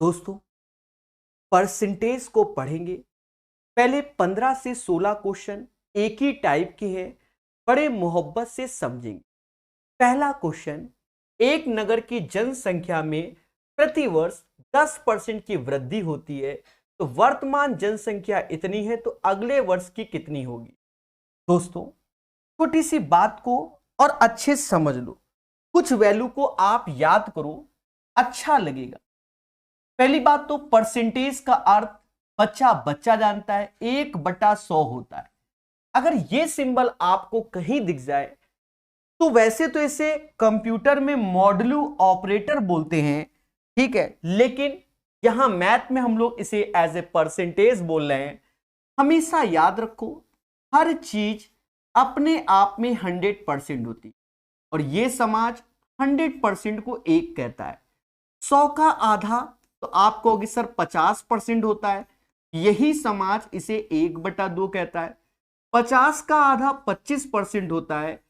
दोस्तों, परसेंटेज को पढ़ेंगे। पहले 15 से 16 क्वेश्चन एक ही टाइप के हैं, बड़े मोहब्बत से समझेंगे। पहला क्वेश्चन, एक नगर की जनसंख्या में प्रतिवर्ष 10% की वृद्धि होती है, तो वर्तमान जनसंख्या इतनी है, तो अगले वर्ष की कितनी होगी। दोस्तों, छोटी सी बात को और अच्छे से समझ लो, कुछ वैल्यू को आप याद करो, अच्छा लगेगा। पहली बात तो परसेंटेज का अर्थ बच्चा बच्चा जानता है, 1/100 होता है। अगर ये सिंबल आपको कहीं दिख जाए तो वैसे तो इसे कंप्यूटर में मॉडुलो ऑपरेटर बोलते हैं, ठीक है, लेकिन यहां मैथ में हम लोग इसे एज ए परसेंटेज बोल रहे हैं। हमेशा याद रखो, हर चीज अपने आप में 100% होती, और ये समाज 100% को एक कहता है। 100 का आधा तो आप कहोगे सर 50% होता है, यही समाज इसे 1/2 कहता है। 50 का आधा 25% होता है,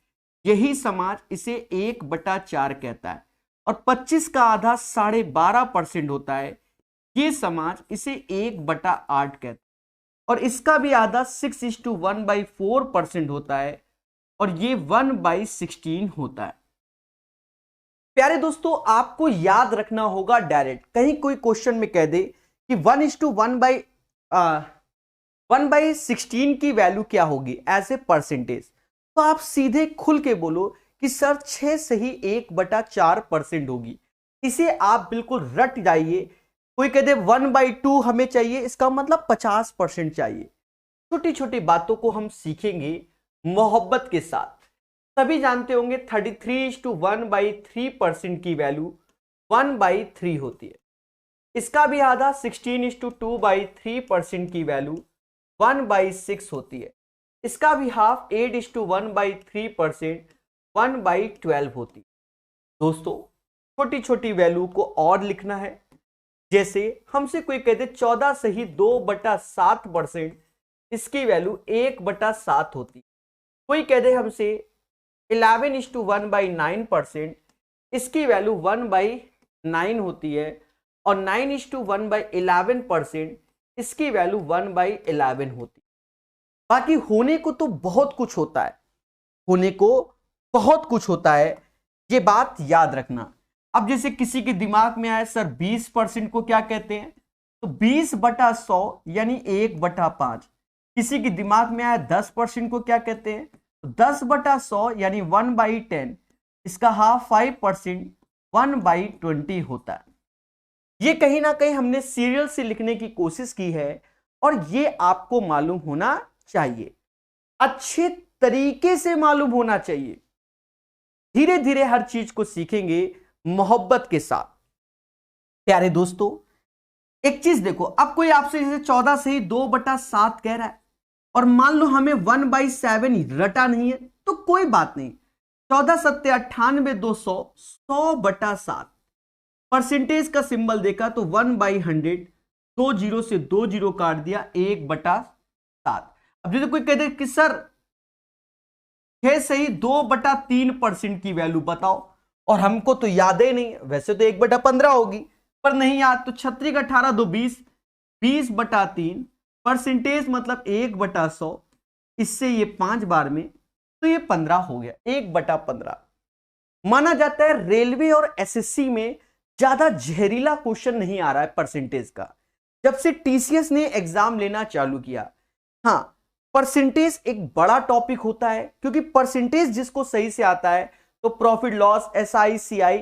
यही समाज इसे 1/4 कहता है। और 25 का आधा 12.5% होता है, ये समाज इसे 1/8 कहता है। और इसका भी आधा 6:1/4% होता है, और ये 1/16 होता है। प्यारे दोस्तों, आपको याद रखना होगा डायरेक्ट, कहीं कोई क्वेश्चन में कह दे कि 1:1/16 की वैल्यू क्या होगी एज ए परसेंटेज, तो आप सीधे खुल के बोलो कि सर 6 से ही 1/4% होगी। इसे आप बिल्कुल रट जाइए। कोई कह दे 1/2 हमें चाहिए, इसका मतलब 50% चाहिए। छोटी छोटी बातों को हम सीखेंगे मोहब्बत के साथ। सभी जानते होंगे 33:1/3% की वैल्यू 1/3 होती है। इसका भी आधा 16:2/3% की वैल्यू 1/6 होती है। इसका भी हाफ 8:1/3% 1/12 होती है। दोस्तों, छोटी छोटी वैल्यू को और लिखना है। जैसे हमसे कोई कहते 14 से ही 2/7%, इसकी वैल्यू 1/7 होती। कोई कहते हमसे 11:1/9%, इसकी वैल्यू 1/9 होती है। और 9:1/11%, इसकी वैल्यू 1/11 होती। बाकी होने को तो बहुत कुछ होता है, होने को बहुत कुछ होता है, ये बात याद रखना। अब जैसे किसी के दिमाग में आए सर 20% को क्या कहते हैं, तो 20/100 यानी 1/5। किसी के दिमाग में आया 10% को क्या कहते हैं, तो 10/100 यानी 1/10। इसका हाफ 5% 1/20 होता है। ये कहीं ना कहीं हमने सीरियल से लिखने की कोशिश की है, और ये आपको मालूम होना चाहिए, अच्छे तरीके से मालूम होना चाहिए। धीरे धीरे हर चीज को सीखेंगे मोहब्बत के साथ। प्यारे दोस्तों, एक चीज देखो, अब कोई आपसे जैसे 14 से ही 2/7 कह रहा है, और मान लो हमें 1/7 रटा नहीं है, तो कोई बात नहीं। 14 सत्ते 98, 200, 100/7। परसेंटेज का सिंबल देखा तो 1/100, 2 जीरो से 2 जीरो काट दिया, 1/7। अब जैसे कोई कहते कि सर 6 से ही 2/3% की वैल्यू बताओ, और हमको तो याद ही नहीं, वैसे तो 1/15 होगी, पर नहीं याद, तो 36 18 2 20, 20/3 परसेंटेज मतलब 1/100। इससे ये 5 बार में, तो ये 15 हो गया, 1/15। माना जाता है रेलवे और एसएससी में ज्यादा जहरीला क्वेश्चन नहीं आ रहा है परसेंटेज का, जब से टीसीएस ने एग्जाम लेना चालू किया। हाँ, परसेंटेज एक बड़ा टॉपिक होता है, क्योंकि परसेंटेज जिसको सही से आता है तो प्रॉफिट लॉस, एसआई, सीआई,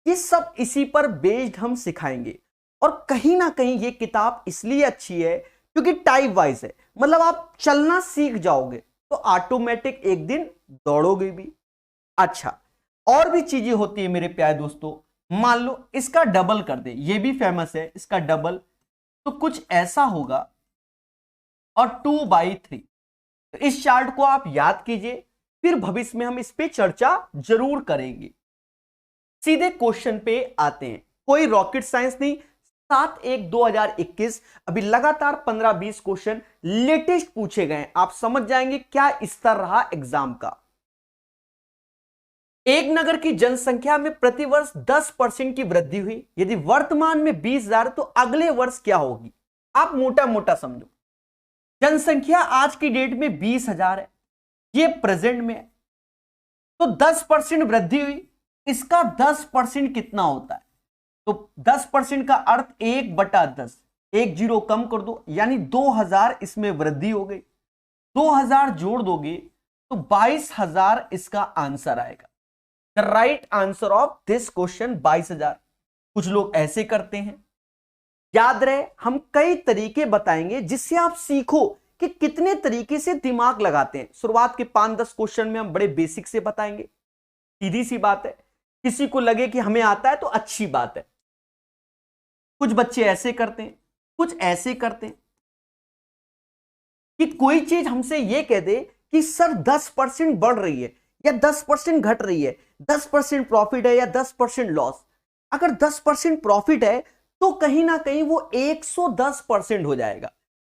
ये सब इसी पर बेस्ड हम सिखाएंगे। और कहीं ना कहीं ये किताब इसलिए अच्छी है क्योंकि टाइप वाइज है, मतलब आप चलना सीख जाओगे तो ऑटोमेटिक एक दिन दौड़ोगे भी। अच्छा, और भी चीजें होती है मेरे प्यारे दोस्तों। मान लो इसका डबल कर दे, ये भी फेमस है, इसका डबल तो कुछ ऐसा होगा, और 2/3। तो इस चार्ट को आप याद कीजिए, फिर भविष्य में हम इस पे चर्चा जरूर करेंगे। सीधे क्वेश्चन पे आते हैं, कोई रॉकेट साइंस नहीं। 7/1/2021 अभी लगातार 15-20 क्वेश्चन लेटेस्ट पूछे गए, आप समझ जाएंगे क्या स्तर रहा एग्जाम का। एक नगर की जनसंख्या में प्रतिवर्ष 10% की वृद्धि हुई। यदि वर्तमान में 20,000 तो अगले वर्ष क्या होगी? आप मोटा मोटा समझो, जनसंख्या आज की डेट में 20,000 है, ये प्रेजेंट में है, तो 10% वृद्धि हुई। इसका 10% कितना होता है? तो 10% का अर्थ 1/10, एक जीरो कम कर दो, यानी 2,000 इसमें वृद्धि हो गई। 2,000 जोड़ दोगे तो 22,000 इसका आंसर आएगा। The right answer of this question 22,000। कुछ लोग ऐसे करते हैं। याद रहे, हम कई तरीके बताएंगे जिससे आप सीखो कि कितने तरीके से दिमाग लगाते हैं। शुरुआत के 5-10 क्वेश्चन में हम बड़े बेसिक से बताएंगे, सीधी सी बात है। किसी को लगे कि हमें आता है तो अच्छी बात है। कुछ बच्चे ऐसे करते हैं, कुछ ऐसे करते हैं कि कोई चीज हमसे ये कह दे कि सर 10% बढ़ रही है या 10% घट रही है, 10% प्रॉफिट है या 10% लॉस। अगर 10% प्रॉफिट है तो कहीं ना कहीं वो 110% हो जाएगा,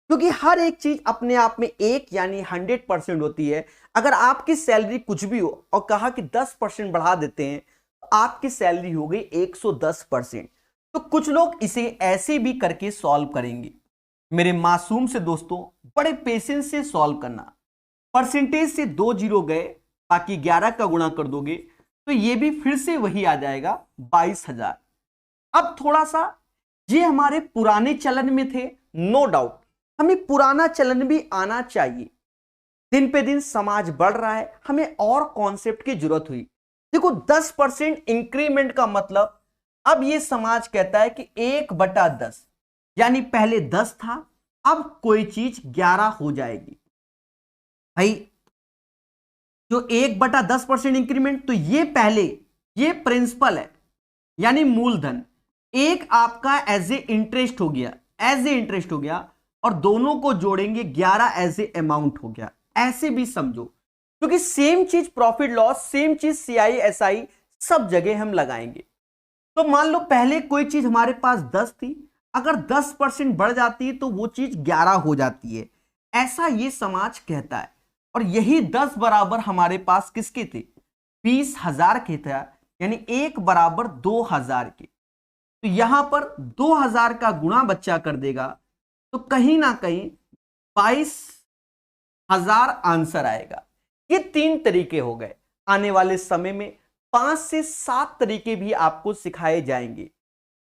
क्योंकि हर एक चीज अपने आप में एक यानी 100% होती है। अगर आपकी सैलरी कुछ भी हो और कहा कि 10% बढ़ा देते हैं तो आपकी सैलरी हो गई 110%। तो कुछ लोग इसे ऐसे भी करके सॉल्व करेंगे। मेरे मासूम से दोस्तों, बड़े पेशेंस से सॉल्व करना। परसेंटेज से 2 जीरो गए, बाकी 11 का गुणा कर दोगे तो ये भी फिर से वही आ जाएगा 22,000। अब थोड़ा सा ये हमारे पुराने चलन में थे, नो डाउट हमें पुराना चलन भी आना चाहिए। दिन पे दिन समाज बढ़ रहा है, हमें और कॉन्सेप्ट की जरूरत हुई। देखो 10% इंक्रीमेंट का मतलब, अब ये समाज कहता है कि 1/10, यानी पहले 10 था, अब कोई चीज 11 हो जाएगी। भाई जो 1/10% इंक्रीमेंट, तो ये पहले ये प्रिंसिपल है यानी मूलधन, एक आपका एज ए इंटरेस्ट हो गया, एज ए इंटरेस्ट हो गया, और दोनों को जोड़ेंगे 11 एज ए अमाउंट हो गया। ऐसे भी समझो, क्योंकि सेम चीज प्रॉफिट लॉस, सेम चीज सीआई एसआई सब जगह हम लगाएंगे। तो मान लो पहले कोई चीज हमारे पास 10 थी, अगर 10% बढ़ जाती है तो वो चीज 11 हो जाती है, ऐसा ये समाज कहता है। और यही 10 बराबर हमारे पास किसके थे? 20,000 के थे, यानी 1 बराबर 2,000 के। तो यहां पर 2,000 का गुणा बच्चा कर देगा तो कहीं ना कहीं 22,000 आंसर आएगा। ये 3 तरीके हो गए। आने वाले समय में 5 से 7 तरीके भी आपको सिखाए जाएंगे।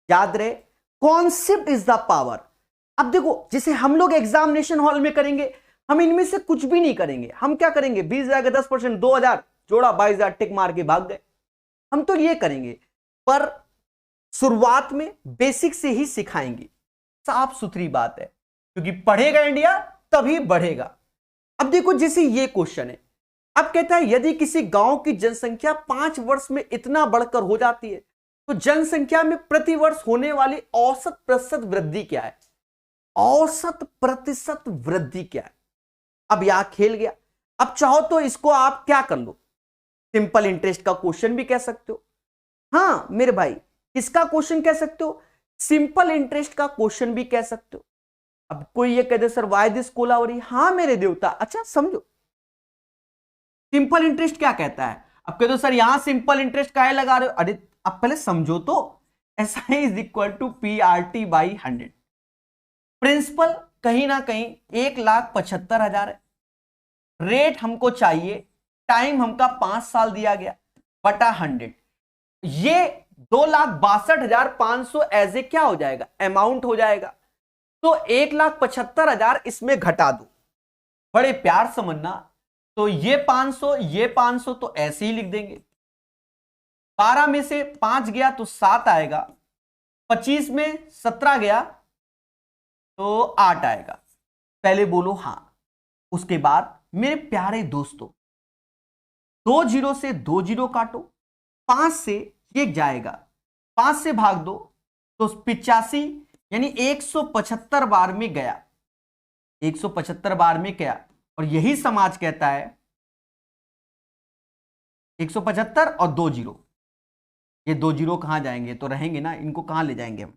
याद रहे, कॉन्सेप्ट इज द पावर। अब देखो, जैसे हम लोग एग्जामिनेशन हॉल में करेंगे, हम इनमें से कुछ भी नहीं करेंगे। हम क्या करेंगे? 20,000 का 10%, 2,000 जोड़ा, 22,000 टिक मार के भाग गए। हम तो ये करेंगे, पर शुरुआत में बेसिक से ही सिखाएंगे। साफ सुथरी बात है, क्योंकि पढ़ेगा इंडिया तभी बढ़ेगा। अब देखो, जैसे ये क्वेश्चन है, अब कहता है यदि किसी गांव की जनसंख्या 5 वर्ष में इतना बढ़कर हो जाती है तो जनसंख्या में प्रतिवर्ष होने वाली औसत प्रतिशत वृद्धि क्या है? औसत प्रतिशत वृद्धि क्या है? अब यहां खेल गया। अब चाहो तो इसको आप क्या कर लो, सिंपल इंटरेस्ट का क्वेश्चन भी कह सकते हो। हाँ मेरे भाई, किसका क्वेश्चन कह सकते हो? सिंपल इंटरेस्ट का क्वेश्चन भी कह सकते हो। अब कोई ये कह दे सर वाई दिस कोलावरी, हाँ मेरे देवता, अच्छा समझो सिंपल इंटरेस्ट क्या कहता है। अब कह दो सर यहां सिंपल इंटरेस्ट काहे लगा रहे हो? अरे अब पहले समझो तो, SI is equal to PRT by 100। Principal कहीं ना कहीं 1,75,000 है। रेट हमको चाहिए, टाइम हमका 5 साल दिया गया, बटा 100, ये 2,62,500 एज ए क्या हो जाएगा? अमाउंट हो जाएगा। तो 1,75,000 इसमें घटा दो, बड़े प्यार समझना। तो ये 500 तो ऐसे ही लिख देंगे। 12 में से 5 गया तो 7 आएगा, 25 में 17 गया तो 8 आएगा। पहले बोलो हाँ। उसके बाद मेरे प्यारे दोस्तों, 2 जीरो से 2 जीरो काटो, 5 से ये जाएगा, 5 से भाग दो तो 85, यानी 175 बार में गया, 175 बार में गया। और यही समाज कहता है 175 और 2 जीरो, ये 2 जीरो कहां जाएंगे? तो रहेंगे ना, इनको कहां ले जाएंगे हम?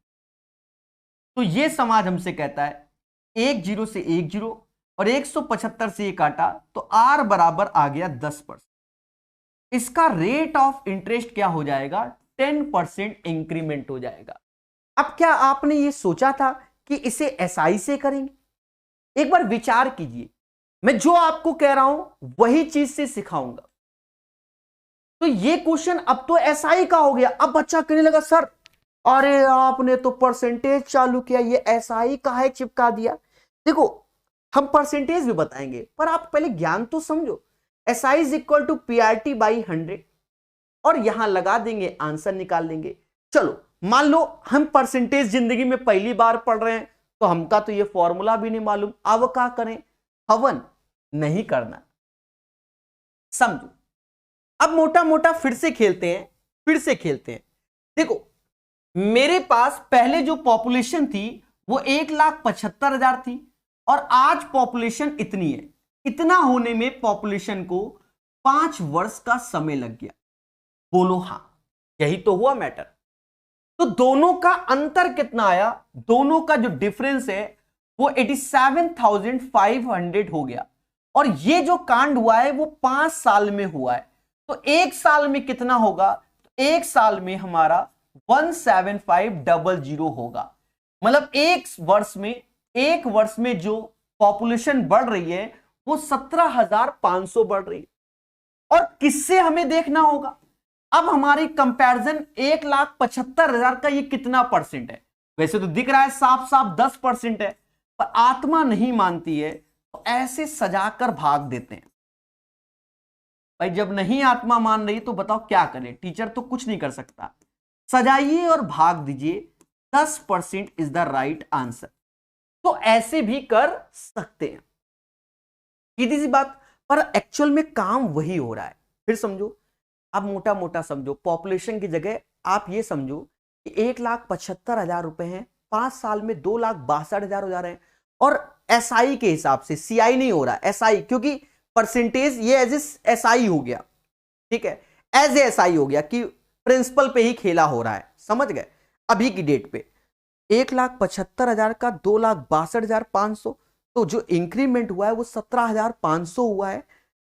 तो ये समाज हमसे कहता है 1 जीरो से 1 जीरो और 175 से ये काटा तो R बराबर आ गया 10%। इसका रेट ऑफ इंटरेस्ट क्या हो जाएगा, 10% इंक्रीमेंट हो जाएगा। अब क्या आपने ये सोचा था कि इसे एसआई से करेंगे? एक बार विचार कीजिए, मैं जो आपको कह रहा हूं वही चीज से सिखाऊंगा। तो ये क्वेश्चन अब तो एसआई का हो गया। अब बच्चा कहने लगा सर अरे आपने तो परसेंटेज चालू किया, ये एसआई का है चिपका दिया। देखो हम परसेंटेज भी बताएंगे, पर आप पहले ज्ञान तो समझो। SI is equal to PRT by 100 और यहां लगा देंगे, आंसर निकाल लेंगे। चलो मान लो हम परसेंटेज जिंदगी में पहली बार पढ़ रहे हैं, तो हमका तो ये फॉर्मूला भी नहीं मालूम। अब क्या करें, हवन नहीं करना, समझो। अब मोटा मोटा फिर से खेलते हैं। देखो मेरे पास पहले जो पॉपुलेशन थी वो 1,75,000 थी और आज पॉपुलेशन इतनी है। इतना होने में पॉपुलेशन को 5 वर्ष का समय लग गया। बोलो हां, यही तो हुआ मैटर। तो दोनों का अंतर कितना आया, दोनों का जो डिफरेंस है वो 87,500 हो गया। और ये जो कांड हुआ है वो 5 साल में हुआ है। तो एक साल में कितना होगा, तो एक साल में हमारा 17500 होगा। मतलब एक वर्ष में जो पॉपुलेशन बढ़ रही है वो 17,500 बढ़ रही है। और किससे हमें देखना होगा, अब हमारी कंपैरिजन 1,75,000 का ये कितना परसेंट है। वैसे तो दिख रहा है साफ साफ 10% है, पर आत्मा नहीं मानती है तो ऐसे सजाकर भाग देते हैं। भाई जब नहीं आत्मा मान रही तो बताओ क्या करें, टीचर तो कुछ नहीं कर सकता। सजाइए और भाग दीजिए, 10% इज द राइट आंसर। तो ऐसे भी कर सकते हैं, सीधी सी बात। पर एक्चुअल में काम वही हो रहा है। फिर समझो, आप मोटा मोटा समझो, पॉपुलेशन की जगह आप ये समझो कि 1,75,000 रुपए हैं, 5 साल में 2,62,000 हो जा रहे हैं। और एसआई के हिसाब से, सीआई नहीं हो रहा, एसआई, क्योंकि परसेंटेज ये एज एसआई हो गया, ठीक है, एज एसआई हो गया कि प्रिंसिपल पे ही खेला हो रहा है, समझ गए। अभी की डेट पे 1,75,000 का 2,62,500, तो जो इंक्रीमेंट हुआ है वो 17,500 हुआ है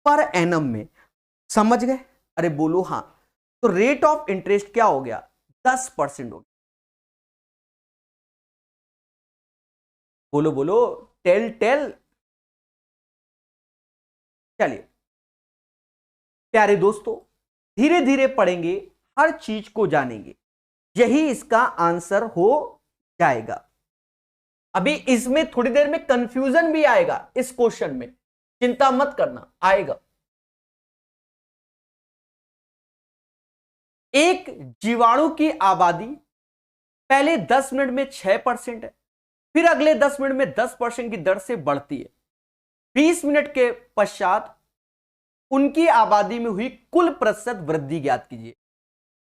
पर एनम में, समझ गए। अरे बोलो हां। तो रेट ऑफ इंटरेस्ट क्या हो गया, 10% हो गया। बोलो बोलो, टेल टेल। चलिए प्यारे दोस्तों, धीरे धीरे पढ़ेंगे, हर चीज को जानेंगे, यही इसका आंसर हो जाएगा। अभी इसमें थोड़ी देर में कंफ्यूजन भी आएगा इस क्वेश्चन में, चिंता मत करना, आएगा। एक जीवाणु की आबादी पहले 10 मिनट में 6% है, फिर अगले 10 मिनट में 10% की दर से बढ़ती है। 20 मिनट के पश्चात उनकी आबादी में हुई कुल प्रतिशत वृद्धि ज्ञात कीजिए।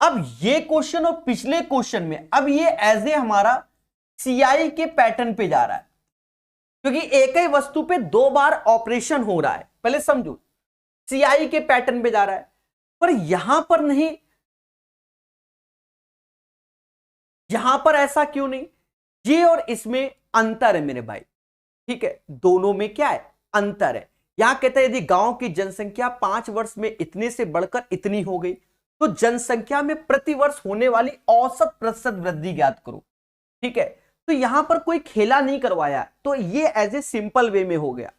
अब ये क्वेश्चन और पिछले क्वेश्चन में, अब ये एज ए हमारा सीआई के पैटर्न पे जा रहा है, क्योंकि एक ही वस्तु पे 2 बार ऑपरेशन हो रहा है। पहले समझो, सीआई के पैटर्न पे जा रहा है, पर यहां पर नहीं, यहां पर ऐसा क्यों नहीं, ये और इसमें अंतर है मेरे भाई, ठीक है, दोनों में क्या है, अंतर है। यहां कहते हैं यदि गांव की जनसंख्या 5 वर्ष में इतने से बढ़कर इतनी हो गई तो जनसंख्या में प्रति वर्ष होने वाली औसत प्रतिशत वृद्धि ज्ञात करो, ठीक है। तो यहां पर कोई खेला नहीं करवाया, तो ये एज ए सिंपल वे में हो गया।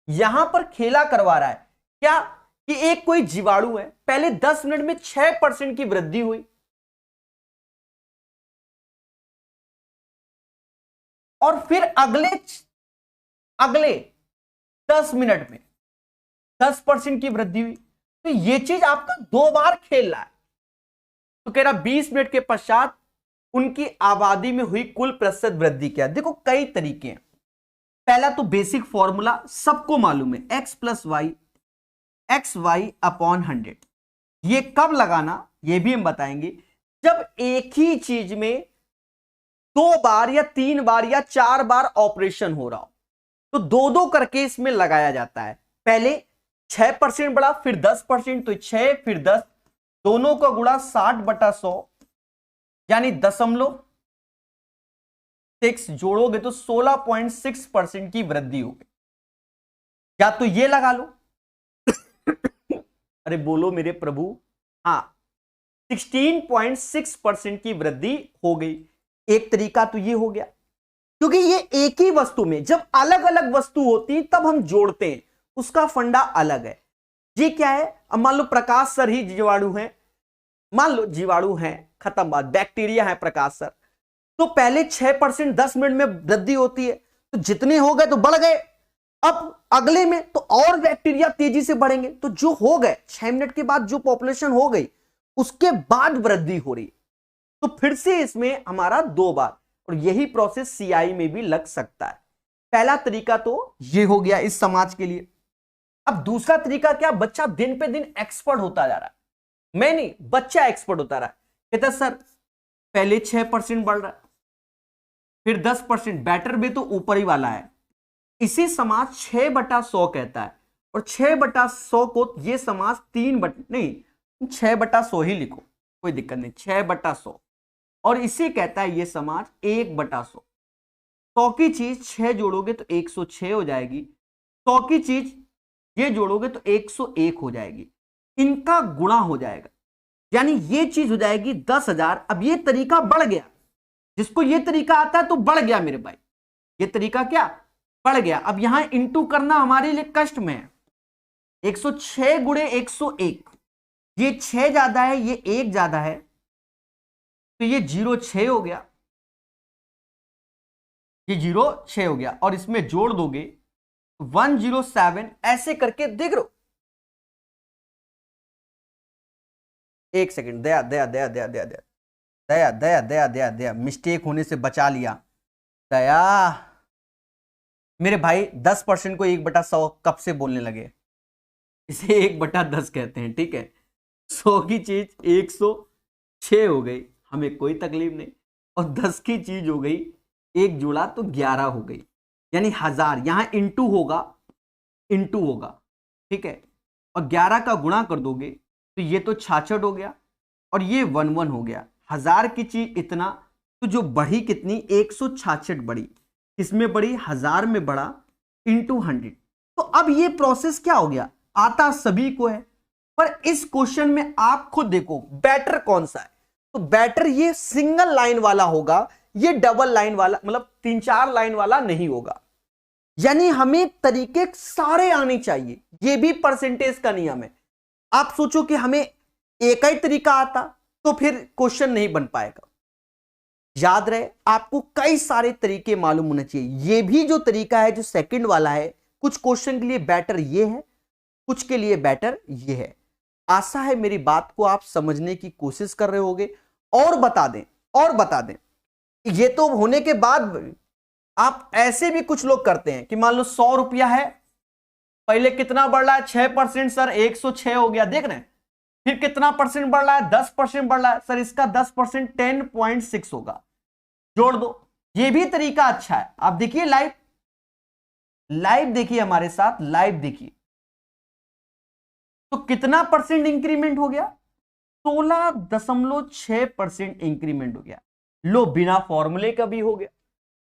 यहां पर खेला करवा रहा है क्या, कि एक कोई जीवाणु है, पहले 10 मिनट में 6% की वृद्धि हुई, और फिर अगले 10 मिनट में 10% की वृद्धि हुई। तो ये चीज आपका 2 बार खेल रहा है। तो कह रहा 20 मिनट के पश्चात उनकी आबादी में हुई कुल प्रतिशत वृद्धि क्या। देखो कई तरीके हैं। पहला तो बेसिक फॉर्मूला सबको मालूम है, x plus y x y upon 100। ये कब लगाना ये भी हम बताएंगे, जब एक ही चीज में 2 बार या 3 बार या 4 बार ऑपरेशन हो रहा हो, तो 2-2 करके इसमें लगाया जाता है। पहले 6% बढ़ा, फिर 10%, तो 6 फिर 10, दोनों का गुणा 60/100, यानी 0.6 जोड़ोगे तो 16.6% की वृद्धि होगी। या तो ये लगा लो अरे बोलो मेरे प्रभु, हाँ 16.6% की वृद्धि हो गई। एक तरीका तो ये हो गया, क्योंकि ये एक ही वस्तु में जब अलग अलग वस्तु होती है तब हम जोड़ते हैं, उसका फंडा अलग है। ये क्या है, अब मान लो प्रकाश सर ही जीवाणु है, मान लो जीवाणु है, खत्म बात, बैक्टीरिया है प्रकाश सर, तो पहले 6% 10 मिनट में वृद्धि होती है, तो जितने हो गए तो बढ़ गए, अब अगले में तो और बैक्टीरिया तेजी से बढ़ेंगे, तो जो हो गए 6 मिनट के बाद जो पॉपुलेशन हो गई उसके बाद वृद्धि हो रही, तो फिर से इसमें हमारा 2 बार, और यही प्रोसेस सीआई में भी लग सकता है। पहला तरीका तो ये हो गया इस समाज के लिए। अब दूसरा तरीका क्या, बच्चा दिन पे दिन एक्सपर्ट होता जा रहा है, मैं नहीं, बच्चा एक्सपर्ट होता रहा है, कहता सर पहले 6% बढ़ रहा है, फिर 10%, बैटर भी तो ऊपर ही वाला है, इसी समाज 6/100 कहता है, और 6/100 को ये समाज 6/100 ही लिखो, कोई दिक्कत नहीं, 6/100, और इसे कहता है ये समाज 1/100। 100 की चीज 6 जोड़ोगे तो 106 हो जाएगी, 100 की चीज ये जोड़ोगे तो 101 हो जाएगी, इनका गुणा हो जाएगा, यानी ये चीज हो जाएगी 10,000। अब ये तरीका बढ़ गया, जिसको ये तरीका आता है तो बढ़ गया मेरे भाई, ये तरीका क्या बढ़ गया। अब यहां इंटू करना हमारे लिए कष्ट में है, 106 गुणे 101, ये 6 ज्यादा है, ये 1 ज्यादा है, तो ये 06 हो गया, ये 06 हो गया, और इसमें जोड़ दोगे 107, ऐसे करके देख लो। एक सेकंड, दया दया दया दया दया दया दया दया दया दया दया, मिस्टेक होने से बचा लिया दया। मेरे भाई 10% को 1/100 कब से बोलने लगे, इसे 1/10 कहते हैं, ठीक है। 100 की चीज 106 हो गई, हमें कोई तकलीफ नहीं, और 10 की चीज हो गई, एक जोड़ा तो 11 हो गई, यानी 1000, यहां इंटू होगा, ठीक है, और 11 का गुणा कर दोगे तो ये तो 66 हो गया, और ये 11 हो गया। 1000 की चीज इतना, तो जो बढ़ी कितनी, 166 बढ़ी, किसमें बढ़ी, 1000 में बढ़ा, इंटू 100। तो अब ये प्रोसेस क्या हो गया, आता सभी को है, पर इस क्वेश्चन में आप खुद देखो बैटर कौन सा है, तो बैटर ये सिंगल लाइन वाला होगा, ये डबल लाइन वाला, मतलब 3-4 लाइन वाला नहीं होगा, यानी हमें तरीके सारे आने चाहिए, ये भी परसेंटेज का नियम है। आप सोचो कि हमें एक ही तरीका आता तो फिर क्वेश्चन नहीं बन पाएगा, याद रहे आपको कई सारे तरीके मालूम होने चाहिए। ये भी जो तरीका है जो सेकंड वाला है, कुछ क्वेश्चन के लिए बेटर ये है, कुछ के लिए बेटर ये है। आशा है मेरी बात को आप समझने की कोशिश कर रहे होगे। और बता दें ये तो होने के बाद आप ऐसे भी कुछ लोग करते हैं कि मान लो 100 रुपया है, पहले कितना बढ़ रहा है, 6% सर 106 हो गया, देख रहे हैं, फिर कितना परसेंट बढ़ रहा है, 10% बढ़ रहा है, सर इसका 10% 10.6 होगा, जोड़ दो। ये भी तरीका अच्छा है, आप देखिए लाइव देखिए हमारे साथ, लाइव देखिए, तो कितना परसेंट इंक्रीमेंट हो गया, 16.6% इंक्रीमेंट हो गया। लो बिना फॉर्मूले का भी हो गया।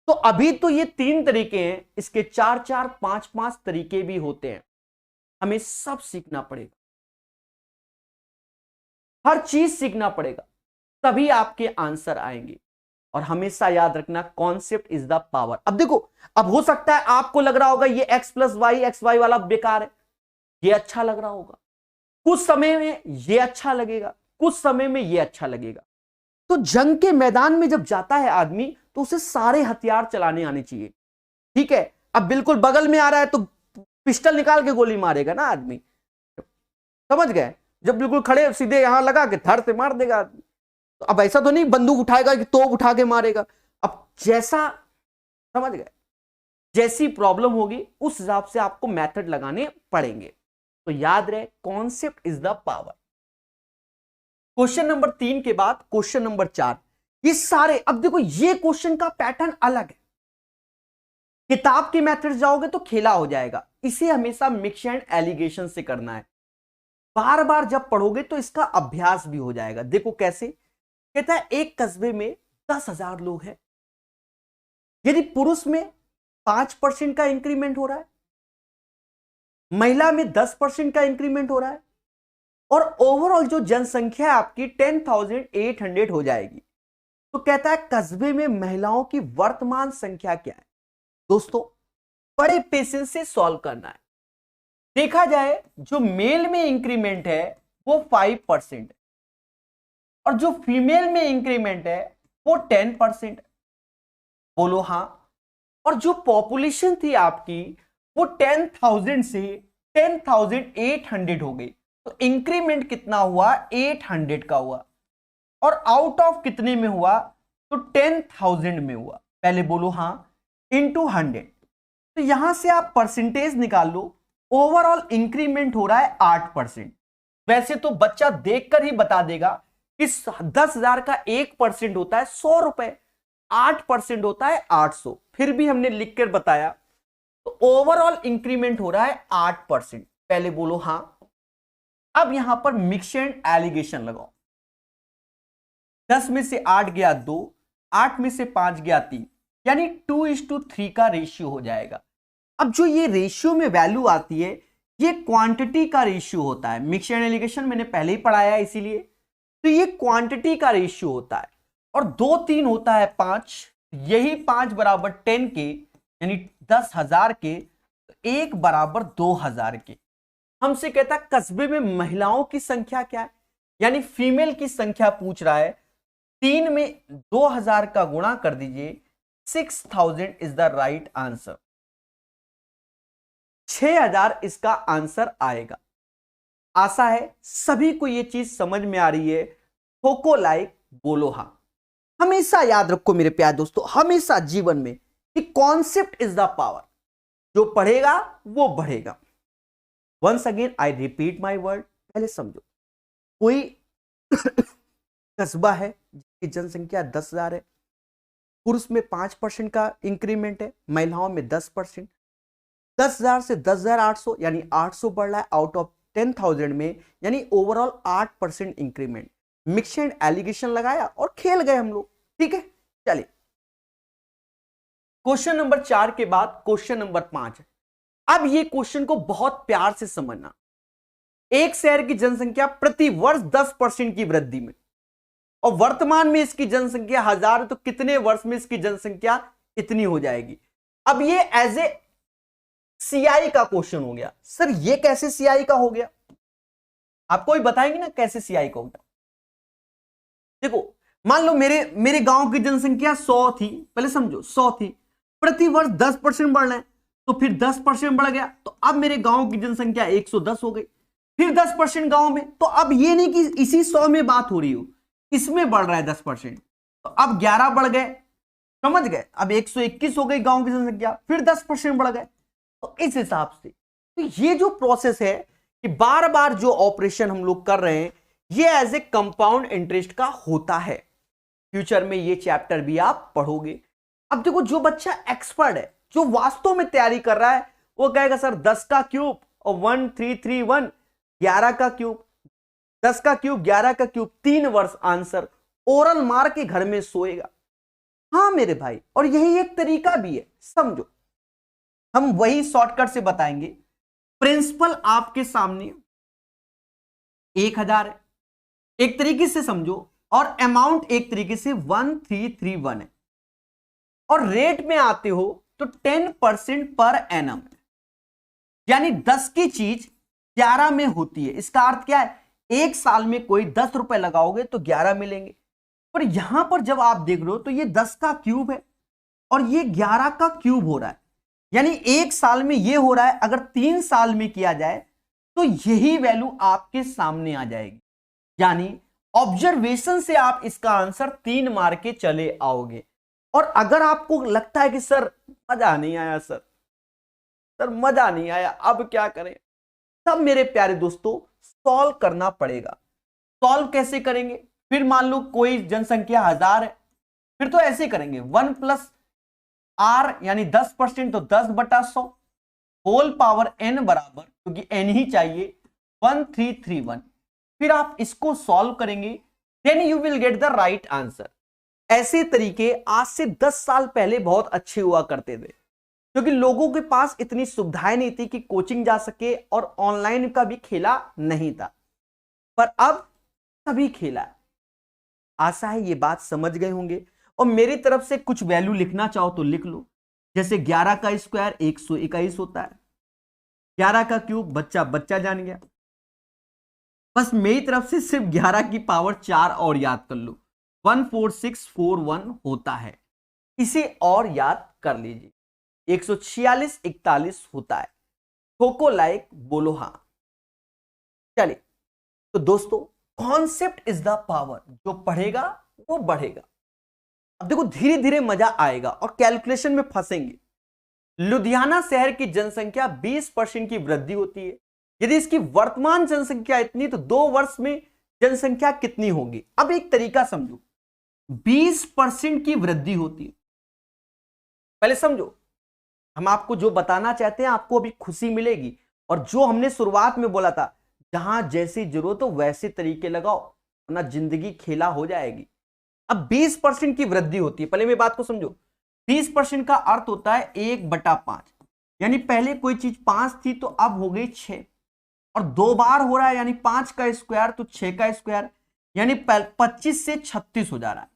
तो अभी तो ये 3 तरीके हैं, इसके 4-4, 5-5 तरीके भी होते हैं, हमें सब सीखना पड़ेगा, हर चीज सीखना पड़ेगा, तभी आपके आंसर आएंगे। और हमेशा याद रखना, कॉन्सेप्ट इज द पावर। अब देखो, अब हो सकता है आपको लग रहा होगा ये x + y xy वाला बेकार है, ये अच्छा लग रहा होगा, कुछ समय में ये अच्छा लगेगा, कुछ समय में ये अच्छा लगेगा। तो जंग के मैदान में जब जाता है आदमी तो उसे सारे हथियार चलाने आने चाहिए, ठीक है। अब बिल्कुल बगल में आ रहा है तो पिस्टल निकाल के गोली मारेगा ना आदमी, समझ गए, जब बिल्कुल खड़े सीधे यहां लगा के धड़ से मार देगा आदमी। तो अब ऐसा तो नहीं बंदूक उठाएगा कि तोप उठा के मारेगा, अब जैसा, समझ गए, जैसी प्रॉब्लम होगी उस हिसाब से आपको मेथड लगाने पड़ेंगे। तो याद रहे, concept is the power. Question number 3 के बाद क्वेश्चन नंबर 4, ये सारे, अब देखो ये क्वेश्चन का पैटर्न अलग है, किताब के मेथड जाओगे तो खेला हो जाएगा, इसे हमेशा मिक्स एंड एलिगेशन से करना है, बार बार जब पढ़ोगे तो इसका अभ्यास भी हो जाएगा। देखो कैसे, कहता है एक कस्बे में 10,000 लोग हैं, यदि पुरुष में 5% का इंक्रीमेंट हो रहा है, महिला में 10% का इंक्रीमेंट हो रहा है, और ओवरऑल जो जनसंख्या है आपकी 10,800 हो जाएगी। तो कहता है कस्बे में महिलाओं की वर्तमान संख्या क्या है। दोस्तों बड़े पेशेंस से सॉल्व करना है। देखा जाए जो मेल में इंक्रीमेंट है वो 5% है और जो फीमेल में इंक्रीमेंट है वो 10%। बोलो हाँ। और जो पॉपुलेशन थी आपकी वो 10,000 से 10,800 हो गई। तो इंक्रीमेंट कितना हुआ, 800 का हुआ। और आउट ऑफ कितने में हुआ, तो 10,000 में हुआ। पहले बोलो हाँ, इंटू 100। तो यहां से आप परसेंटेज निकाल लो। ओवरऑल इंक्रीमेंट हो रहा है 8%। वैसे तो बच्चा देखकर ही बता देगा कि 10,000 का 1% होता है 100 रुपए, 8% होता है 800। फिर भी हमने लिखकर बताया। तो ओवरऑल इंक्रीमेंट हो रहा है 8%। पहले बोलो हाँ। अब यहां पर मिक्स एंड एलिगेशन लगाओ। 10 में से 8 गया 2, 8 में से 5 गया 3, यानी 2:3 का रेशियो हो जाएगा। अब जो ये रेशियो में वैल्यू आती है ये क्वांटिटी का रेशियो होता है। मिक्स एंड एलिगेशन मैंने पहले ही पढ़ाया है, इसीलिए तो ये क्वांटिटी का रेशियो होता है। और 2 3 होता है 5, यही 5 बराबर 10 के यानी 10,000 के, तो 1 बराबर 2,000 के। हमसे कहता है कस्बे में महिलाओं की संख्या क्या है, यानी फीमेल की संख्या पूछ रहा है। 3 में 2,000 का गुणा कर दीजिए, 6,000 इज द राइट आंसर। 6,000 इसका आंसर आएगा। आशा है सभी को यह चीज समझ में आ रही है। ठोको लाइक, बोलो हाँ। हमेशा याद रखो मेरे प्यारे दोस्तों, हमेशा जीवन में कि कॉन्सेप्ट इज द पावर। जो पढ़ेगा वो बढ़ेगा। Once again I repeat my word. पहले समझो, कोई कस्बा है जिसकी जनसंख्या 10,000 है, पुरुष में 5% का इंक्रीमेंट है, महिलाओं में 10%। 10,000 से 10,800 यानी 800 बढ़ रहा है आउट ऑफ 10,000 में, यानी overall 8% increment. Mix and allegation लगाया और खेल गए हम लोग। ठीक है, चलिए क्वेश्चन नंबर 4 के बाद क्वेश्चन नंबर 5 है। अब ये क्वेश्चन को बहुत प्यार से समझना। एक शहर की जनसंख्या प्रति वर्ष 10% की वृद्धि में, और वर्तमान में इसकी जनसंख्या 1,000, तो कितने वर्ष में इसकी जनसंख्या इतनी हो जाएगी। अब ये एज ए सीआई का क्वेश्चन हो गया। सर ये कैसे सीआई का हो गया, आपको ही बताएंगे ना कैसे सीआई का होगा। देखो मान लो मेरे गांव की जनसंख्या 100 थी, पहले समझो 100 थी, प्रति वर्ष 10% बढ़ रहे हैं, तो फिर 10% बढ़ गया, तो अब मेरे गांव की जनसंख्या 110 हो गई। फिर 10% गांव में, तो अब ये नहीं कि इसी 100 में बात हो रही हो, इसमें बढ़ रहा है 10%, तो अब 11 बढ़ गए, समझ गए। अब 121 हो गई गांव की जनसंख्या, फिर 10% बढ़ गए। तो इस हिसाब से तो ये जो प्रोसेस है कि बार बार जो ऑपरेशन हम लोग कर रहे हैं ये एज ए कंपाउंड इंटरेस्ट का होता है। फ्यूचर में ये चैप्टर भी आप पढ़ोगे। अब देखो जो बच्चा एक्सपर्ट है, जो वास्तव में तैयारी कर रहा है, वो कहेगा सर 10 का क्यूब और 1331, 11 का क्यूब, 10 का क्यूब 11 का क्यूब, 3 वर्ष आंसर ओरल मार के घर में सोएगा। हाँ मेरे भाई, और यही एक तरीका भी है, समझो हम वही शॉर्टकट से बताएंगे। प्रिंसिपल आपके सामने 1,000 है, एक तरीके से समझो, और अमाउंट एक तरीके से 1331 है, और रेट में आते हो तो 10% पर एनम, यानी 10 की चीज 11 में होती है। इसका अर्थ क्या है, एक साल में कोई 10 रुपए लगाओगे तो 11 मिलेंगे। पर यहां पर जब आप देख रहे हो तो ये 10 का क्यूब है और ये 11 का क्यूब हो रहा है, यानी एक साल में ये हो रहा है। अगर 3 साल में किया जाए तो यही वैल्यू आपके सामने आ जाएगी, यानी ऑब्जर्वेशन से आप इसका आंसर 3 मार के चले आओगे। और अगर आपको लगता है कि सर मजा नहीं आया, सर मजा नहीं आया, अब क्या करें, तब मेरे प्यारे दोस्तों सॉल्व करना पड़ेगा। सॉल्व कैसे करेंगे, फिर मान लो कोई जनसंख्या 1,000 है, फिर तो ऐसे करेंगे 1 प्लस आर यानी 10%, तो 10/100 होल पावर n बराबर, क्योंकि n ही चाहिए, 1331। फिर आप इसको सॉल्व करेंगे, then you will get the right answer. ऐसे तरीके आज से 10 साल पहले बहुत अच्छे हुआ करते थे, क्योंकि लोगों के पास इतनी सुविधाएं नहीं थी कि कोचिंग जा सके और ऑनलाइन का भी खेला नहीं था। पर अब सभी खेला है। आशा है ये बात समझ गए होंगे। और मेरी तरफ से कुछ वैल्यू लिखना चाहो तो लिख लो, जैसे 11 का स्क्वायर 121 होता है, 11 का क्यूब बच्चा बच्चा जान गया। बस मेरी तरफ से सिर्फ 11 की पावर 4 और याद कर लो, 14641 होता है। इसे और याद कर लीजिए, 146 41 होता है। कोको लाइक बोलो हाँ। चलिए तो दोस्तों, कॉन्सेप्ट इज द पावर, जो पढ़ेगा वो बढ़ेगा। अब देखो धीरे धीरे मजा आएगा और कैलकुलेशन में फंसेंगे। लुधियाना शहर की जनसंख्या 20% की वृद्धि होती है। यदि इसकी वर्तमान जनसंख्या इतनी तो 2 वर्ष में जनसंख्या कितनी होगी। अब एक तरीका समझो, 20% की वृद्धि होती है। पहले समझो, हम आपको जो बताना चाहते हैं आपको अभी खुशी मिलेगी। और जो हमने शुरुआत में बोला था, जहां जैसी जरूरत हो वैसे तरीके लगाओ, वरना जिंदगी खेला हो जाएगी। अब 20% की वृद्धि होती है, पहले मेरी बात को समझो। 20% का अर्थ होता है 1/5, यानी पहले कोई चीज 5 थी तो अब हो गई 6, और 2 बार हो रहा है, यानी 5 का स्क्वायर तो 6 का स्क्वायर, यानी 25 से 36 हो जा रहा है।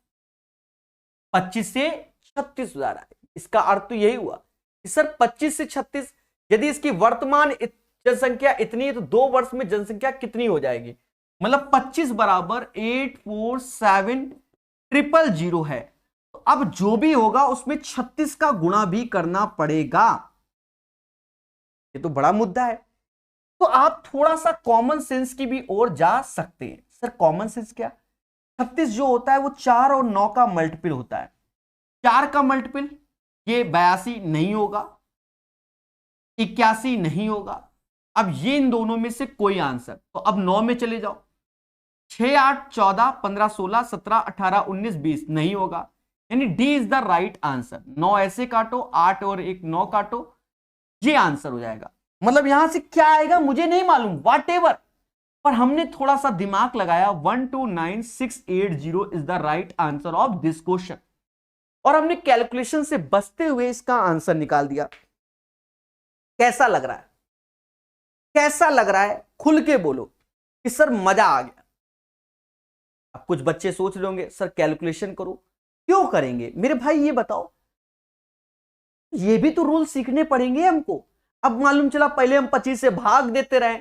25 से 36 हो जा रहा है। इसका अर्थ तो यही हुआ कि सर 25 से 36, यदि इसकी वर्तमान जनसंख्या इतनी है तो 2 वर्ष में जनसंख्या कितनी हो जाएगी। मतलब 25 बराबर 847000 है। तो अब जो भी होगा उसमें 36 का गुणा भी करना पड़ेगा। ये तो बड़ा मुद्दा है। तो आप थोड़ा सा कॉमन सेंस की भी ओर जा सकते हैं। सर कॉमन सेंस क्या? 36 जो होता है वो 4 और 9 का मल्टीपल होता है। 4 का मल्टीपल ये 82 नहीं होगा, 81 नहीं होगा। अब ये इन दोनों में से कोई आंसर, तो अब 9 में चले जाओ। 6 8 14 15 16 17 18 19 20 नहीं होगा, यानी D is the right answer. 9 ऐसे काटो, 8 और 1 9 काटो, ये आंसर हो जाएगा। मतलब यहां से क्या आएगा मुझे नहीं मालूम, वॉट एवर, पर हमने थोड़ा सा दिमाग लगाया। 129680 is the right answer of this question, और हमने कैलकुलेशन से बचते हुए इसका आंसर निकाल दिया। कैसा लग रहा है? कैसा लग रहा है? खुल के बोलो कि सर मजा आ गया। अब कुछ बच्चे सोच रहे होंगे सर कैलकुलेशन करो, क्यों करेंगे मेरे भाई ये बताओ, ये भी तो रूल सीखने पड़ेंगे हमको। अब मालूम चला पहले हम 25 से भाग देते रहे,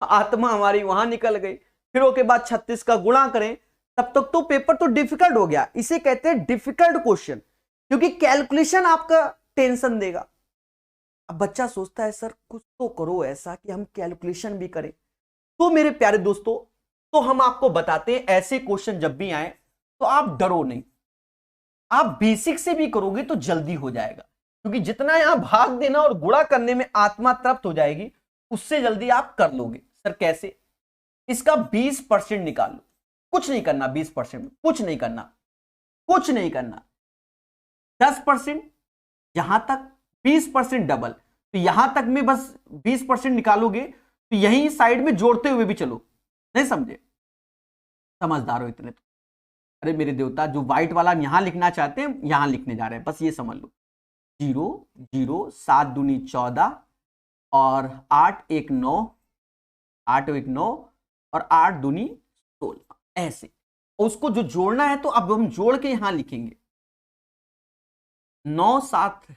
आत्मा हमारी वहां निकल गई, फिर उसके बाद 36 का गुणा करें, तब तक तो पेपर तो डिफिकल्ट हो गया। इसे कहते हैं डिफिकल्ट क्वेश्चन, क्योंकि कैलकुलेशन आपका टेंशन देगा। अब बच्चा सोचता है सर कुछ तो करो ऐसा कि हम कैलकुलेशन भी करें। तो मेरे प्यारे दोस्तों, तो हम आपको बताते हैं ऐसे क्वेश्चन जब भी आए तो आप डरो नहीं, आप बेसिक से भी करोगे तो जल्दी हो जाएगा। क्योंकि जितना यहां भाग देना और गुणा करने में आत्मा तृप्त हो जाएगी, उससे जल्दी आप कर लोगे। सर कैसे? इसका 20% निकाल लो, कुछ नहीं करना। 20% कुछ नहीं करना, कुछ नहीं करना। 10% यहां तक, 20% डबल, तो यहां तक में बस 20% निकालोगे तो यही साइड में जोड़ते हुए भी चलो। नहीं समझे? समझदार हो इतने तो। अरे मेरे देवता, जो व्हाइट वाला हम यहां लिखना चाहते हैं यहां लिखने जा रहे हैं, बस ये समझ लो। 0 0 7 दूनी 14 और 8 1 9, 8 1 9 और 8 दूनी 16, ऐसे। उसको जो जोड़ना है तो अब हम जोड़ के यहां लिखेंगे। 9 7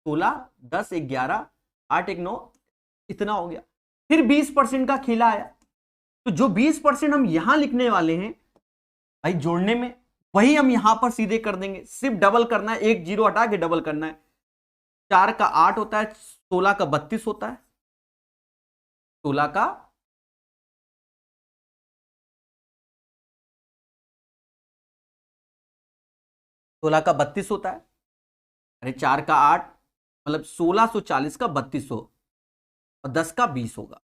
16 10 1 11 8 1 9, इतना हो गया। फिर 20% का खेला आया, तो जो 20% हम यहां लिखने वाले हैं भाई जोड़ने में, वही हम यहां पर सीधे कर देंगे। सिर्फ डबल करना है, 1 0 हटा के डबल करना है। 4 का 8 होता है, 16 का 32 होता है, 16 का 32 होता है। अरे 4 का 8 मतलब 1640 का 3200 और 10 का 20 होगा।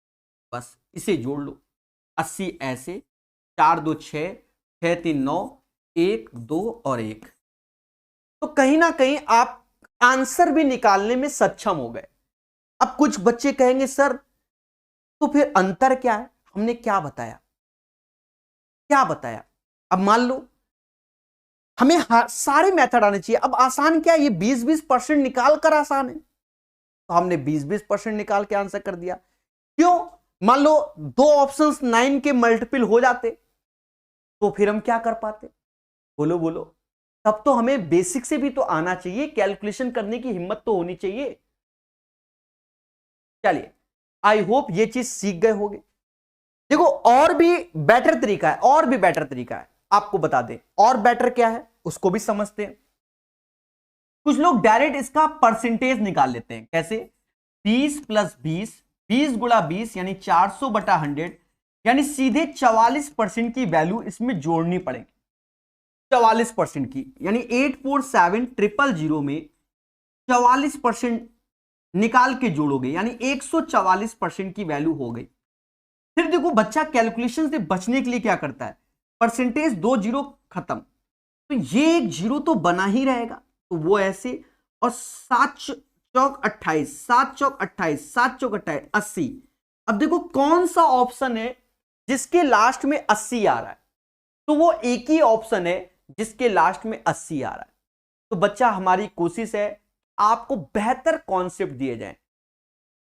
बस इसे जोड़ लो। 80 ऐसे, 4 2 6 6 3 9 1 2 और 1, तो कहीं ना कहीं आप आंसर भी निकालने में सक्षम हो गए। अब कुछ बच्चे कहेंगे सर तो फिर अंतर क्या है? हमने क्या बताया, क्या बताया? अब मान लो हमें सारे मेथड आने चाहिए। अब आसान क्या है, ये 20-20% निकाल कर आसान है, तो हमने 20-20% निकाल के आंसर कर दिया। क्यों? मान लो दो ऑप्शंस 9 के मल्टीपल हो जाते तो फिर हम क्या कर पाते? बोलो बोलो। तब तो हमें बेसिक से भी तो आना चाहिए, कैलकुलेशन करने की हिम्मत तो होनी चाहिए। चलिए, आई होप ये चीज सीख गए होंगे। देखो और भी बेटर तरीका है, और भी बेटर तरीका है, आपको बता दें और बेटर क्या है उसको भी समझते हैं। कुछ लोग डायरेक्ट इसका परसेंटेज निकाल लेते हैं। कैसे? 20 प्लस 20, 20 गुणा 20 यानी 400/100, यानी सीधे 44% की वैल्यू इसमें जोड़नी पड़ेगी। 44% की, यानी 847,000 में 44% निकाल के जोड़ोगे, यानी 144% की वैल्यू हो गई। फिर देखो बच्चा कैलकुलेशन से बचने के लिए क्या करता है, परसेंटेज 2 जीरो खत्म, तो ये एक जीरो तो बना ही रहेगा, तो वो ऐसे, और 7 चौक 28, 7 चौक 28, 7 चौक 28, 80। अब देखो कौन सा ऑप्शन है जिसके लास्ट में 80 आ रहा है, तो वो एक ही ऑप्शन है जिसके लास्ट में 80 आ रहा है। तो बच्चा हमारी कोशिश है आपको बेहतर कॉन्सेप्ट दिए जाएं।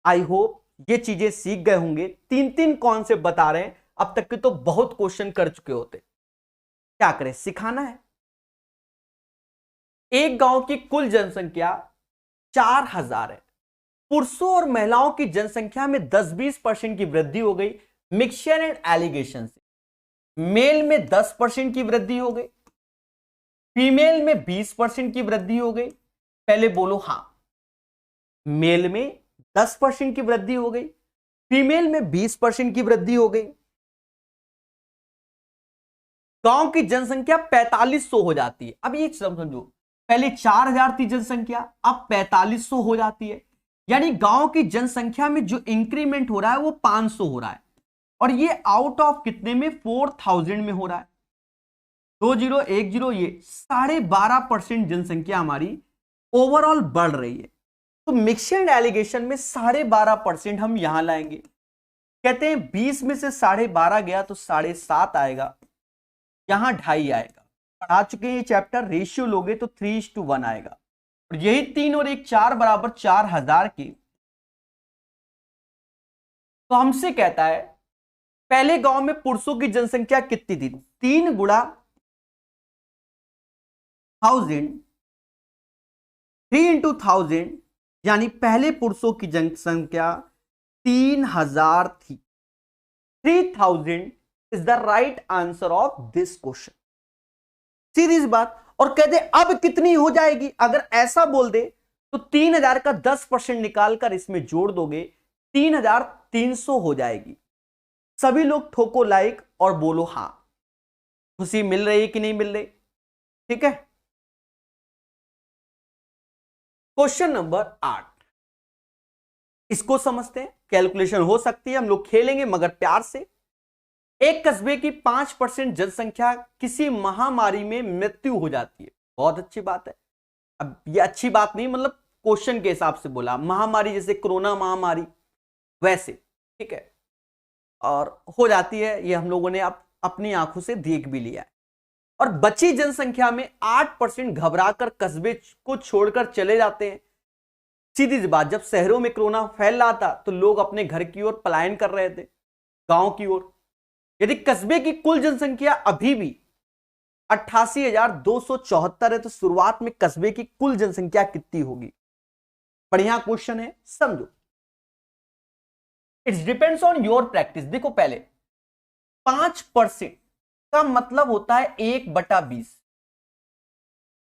आई होप ये चीजें सीख गए होंगे। 3-3 कॉन्सेप्ट बता रहे हैं, अब तक के तो बहुत क्वेश्चन कर चुके होते, क्या करें, सिखाना है। एक गांव की कुल जनसंख्या 4000 है। पुरुषों और महिलाओं की जनसंख्या में 10-20% की वृद्धि हो गई मिक्सचर एंड एलिगेशन से। मेल में 10% की वृद्धि हो गई, फीमेल में 20% की वृद्धि हो गई। पहले बोलो हां, मेल में 10% की वृद्धि हो गई, फीमेल में 20% की वृद्धि हो गई। गांव की जनसंख्या 4500 हो जाती है। अब ये समझो, पहले 4000 थी जनसंख्या, अब 4500 हो जाती है, यानी गांव की जनसंख्या में जो इंक्रीमेंट हो रहा है वो 500 हो रहा है, और ये आउट ऑफ कितने में, 4000 में हो रहा है। 2010 ये 12.5% जनसंख्या हमारी ओवरऑल बढ़ रही है। तो मिक्सड एंड एलिगेशन में 12.5% हम यहां लाएंगे। कहते हैं 20 में से 12.5 गया तो 7.5 आएगा, यहां 2.5 आएगा। पढ़ा चुके हैं ये चैप्टर, रेशियो लोगे तो 3:1 आएगा, और यही 3 और 1 4 बराबर 4000 की। तो हमसे कहता है पहले गांव में पुरुषों की जनसंख्या कितनी थी, 3 गुणा 1000, 3 इंटू 1000, यानी पहले पुरुषों की जनसंख्या 3000 थी। 3000 is the right answer of this question. सीधी सी बात। और कहते अब कितनी हो जाएगी, अगर ऐसा बोल दे तो 3000 का 10% निकालकर इसमें जोड़ दोगे, 3300 हो जाएगी। सभी लोग ठोको लाइक और बोलो हां। खुशी मिल रही है कि नहीं मिल रही? ठीक है। क्वेश्चन नंबर 8, इसको समझते हैं। कैलकुलेशन हो सकती है, हम लोग खेलेंगे मगर प्यार से। एक कस्बे की 5% जनसंख्या किसी महामारी में मृत्यु हो जाती है। बहुत अच्छी बात है। अब ये अच्छी बात नहीं, मतलब क्वेश्चन के हिसाब से बोला, महामारी जैसे कोरोना महामारी वैसे, ठीक है, और हो जाती है, ये हम लोगों ने अपनी आंखों से देख भी लिया है। और बची जनसंख्या में 8% घबराकर कस्बे को छोड़कर चले जाते हैं। सीधी सी बात, जब शहरों में कोरोना फैल रहा था तो लोग अपने घर की ओर पलायन कर रहे थे, गांव की ओर। यदि कस्बे की कुल जनसंख्या अभी भी 88,274 है तो शुरुआत में कस्बे की कुल जनसंख्या कितनी होगी? बढ़िया क्वेश्चन है, समझो। It's depends on your practice. देखो पहले 5% का मतलब होता है 1/20।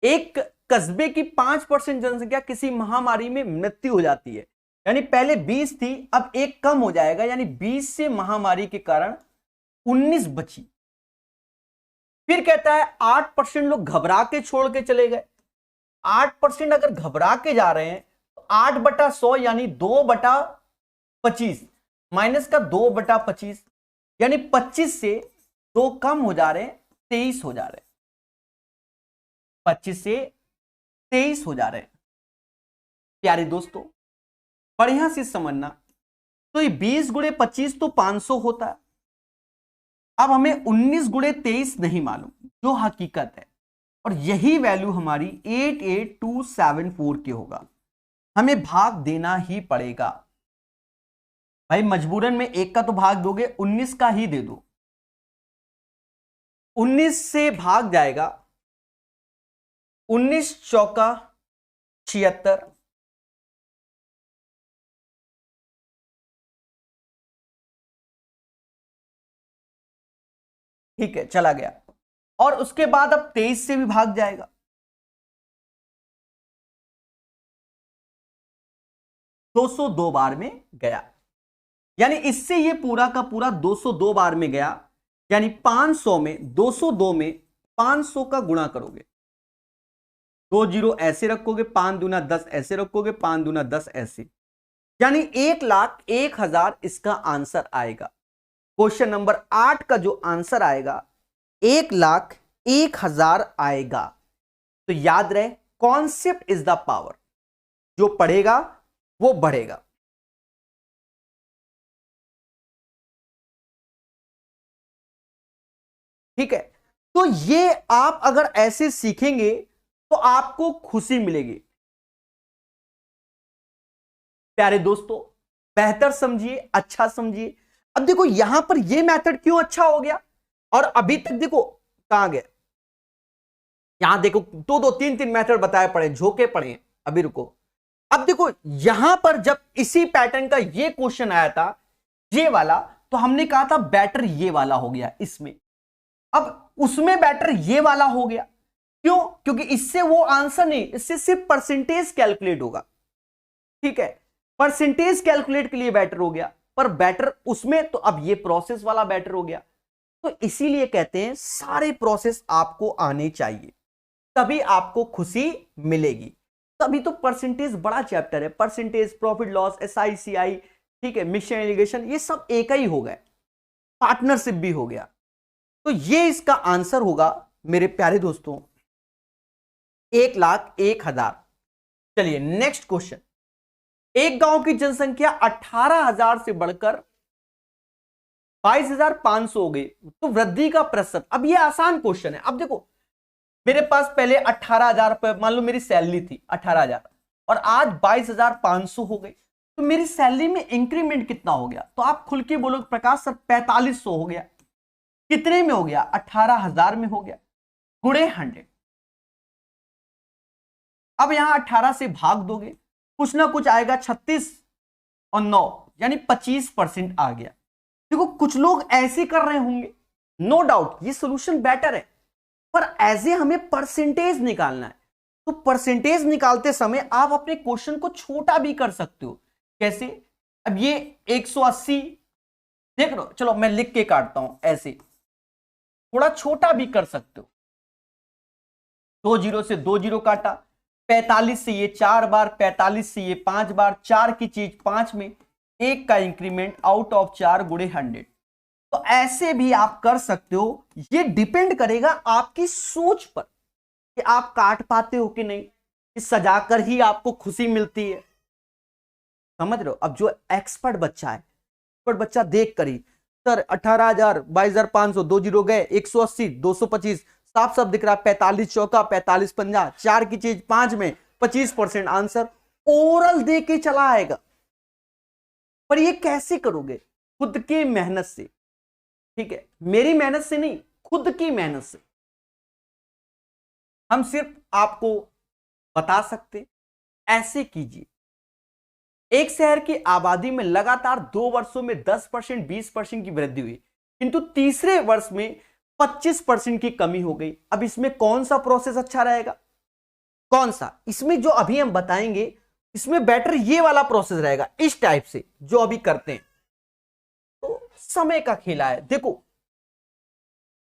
एक कस्बे की 5% जनसंख्या किसी महामारी में मृत्यु हो जाती है, यानी पहले 20 थी, अब 1 कम हो जाएगा, यानी 20 से महामारी के कारण 19 बची। फिर कहता है 8% लोग घबरा के छोड़ के चले गए। 8% अगर घबरा के जा रहे हैं तो 8/100 यानी 2/25, माइनस का 2/25, यानी 25 से 2 कम हो जा रहे हैं, 23 हो जा रहे हैं। 25 से 23 हो जा रहे हैं। प्यारे दोस्तों बढ़िया से समझना, तो ये 20 गुणे 25 तो 500 होता है। अब हमें 19 गुणे 23 नहीं मालूम, जो हकीकत है, और यही वैल्यू हमारी 88274 की होगा। हमें भाग देना ही पड़ेगा। भाई मजबूरन में एक का तो भाग दोगे, 19 का ही दे दो। 19 से भाग जाएगा, 19 चौका 76, ठीक है चला गया। और उसके बाद अब 23 से भी भाग जाएगा, 202 बार में गया। यानी इससे ये पूरा का पूरा 202 बार में गया। यानी 500 में 202 में 500 का गुणा करोगे, 2 जीरो ऐसे रखोगे, 5 दूना 10 ऐसे रखोगे, 5 दूना 10 ऐसे, यानी 1,01,000 इसका आंसर आएगा। क्वेश्चन नंबर 8 का जो आंसर आएगा 1,01,000 आएगा। तो याद रहे, कॉन्सेप्ट इज द पावर, जो पढ़ेगा वो बढ़ेगा। ठीक है, तो ये आप अगर ऐसे सीखेंगे तो आपको खुशी मिलेगी। प्यारे दोस्तों, बेहतर समझिए, अच्छा समझिए। अब देखो यहां पर ये मेथड क्यों अच्छा हो गया, और अभी तक देखो कहां गए, यहां देखो 2-2 3-3 मेथड बताए पड़े, झोंके पड़े। अभी रुको, अब देखो यहां पर जब इसी पैटर्न का ये क्वेश्चन आया था, ये वाला, तो हमने कहा था बेटर ये वाला हो गया इसमें। अब उसमें बेटर ये वाला हो गया, क्यों? क्योंकि इससे वो आंसर नहीं, इससे सिर्फ परसेंटेज कैलकुलेट होगा। ठीक है, परसेंटेज कैलकुलेट के लिए बेटर हो गया, पर बेटर उसमें, तो अब ये प्रोसेस वाला बेटर हो गया। तो इसीलिए कहते हैं सारे प्रोसेस आपको आने चाहिए, तभी आपको खुशी मिलेगी। तभी तो परसेंटेज बड़ा चैप्टर है, परसेंटेज, प्रॉफिट लॉस, SICI, ठीक है, मिक्सचर इंटीग्रेशन, ये सब एक ही हो गए, पार्टनरशिप भी हो गया। तो ये इसका आंसर होगा मेरे प्यारे दोस्तों 1,01,000। चलिए नेक्स्ट क्वेश्चन। एक गांव की जनसंख्या 18,000 से बढ़कर 22,500 हो गई, तो वृद्धि का प्रतिशत। अब ये आसान क्वेश्चन है। अब देखो मेरे पास पहले 18,000 रुपए, मान लो मेरी सैलरी थी 18,000, और आज 22,500 हो गई, तो मेरी सैलरी में इंक्रीमेंट कितना हो गया? तो आप खुल के बोलो प्रकाश सर 4,500 हो गया। कितने में हो गया? 18,000 में हो गया, गुणे 100। अब यहां 18 से भाग दोगे, कुछ ना कुछ आएगा, 36 और 9 यानी 25% आ गया। देखो कुछ लोग ऐसे कर रहे होंगे, नो डाउट ये सोल्यूशन बेटर है, पर ऐसे हमें परसेंटेज निकालना है। तो परसेंटेज निकालते समय आप अपने क्वेश्चन को छोटा भी कर सकते हो। कैसे? अब ये 180 देख लो, चलो मैं लिख के काटता हूं, ऐसे थोड़ा छोटा भी कर सकते हो। 2 जीरो से 2 जीरो काटा, 45 से ये 4 बार, 45 से ये 5 बार, 4 की चीज 5 में, 1 का इंक्रीमेंट आउट ऑफ 4 गुणे 100। तो ऐसे भी आप कर सकते हो। ये डिपेंड करेगा आपकी सोच पर कि आप काट पाते हो कि नहीं, कि सजाकर ही आपको खुशी मिलती है। समझ रहे हो? अब जो एक्सपर्ट बच्चा है, एक्सपर्ट बच्चा देख कर ही, सर 18,000, 22,500, 2 जीरो गए, 180, 225, साफ साफ दिख रहा है, 45 चौका 45 पंजा, 4 की चीज 5 में, 25% आंसर ओरल दे के चला आएगा। पर ये कैसे करोगे? खुद की मेहनत से। ठीक है, मेरी मेहनत से नहीं, खुद की मेहनत से। हम सिर्फ आपको बता सकते, ऐसे कीजिए। एक शहर की आबादी में लगातार 2 वर्षों में 10%, 20% की वृद्धि हुई, किंतु तीसरे वर्ष में 25% की कमी हो गई। अब इसमें कौन सा प्रोसेस अच्छा रहेगा? कौन सा? इसमें जो अभी हम बताएंगे, इसमें बेटर ये वाला प्रोसेस रहेगा, इस टाइप से जो अभी करते हैं। तो समय का खेला है। देखो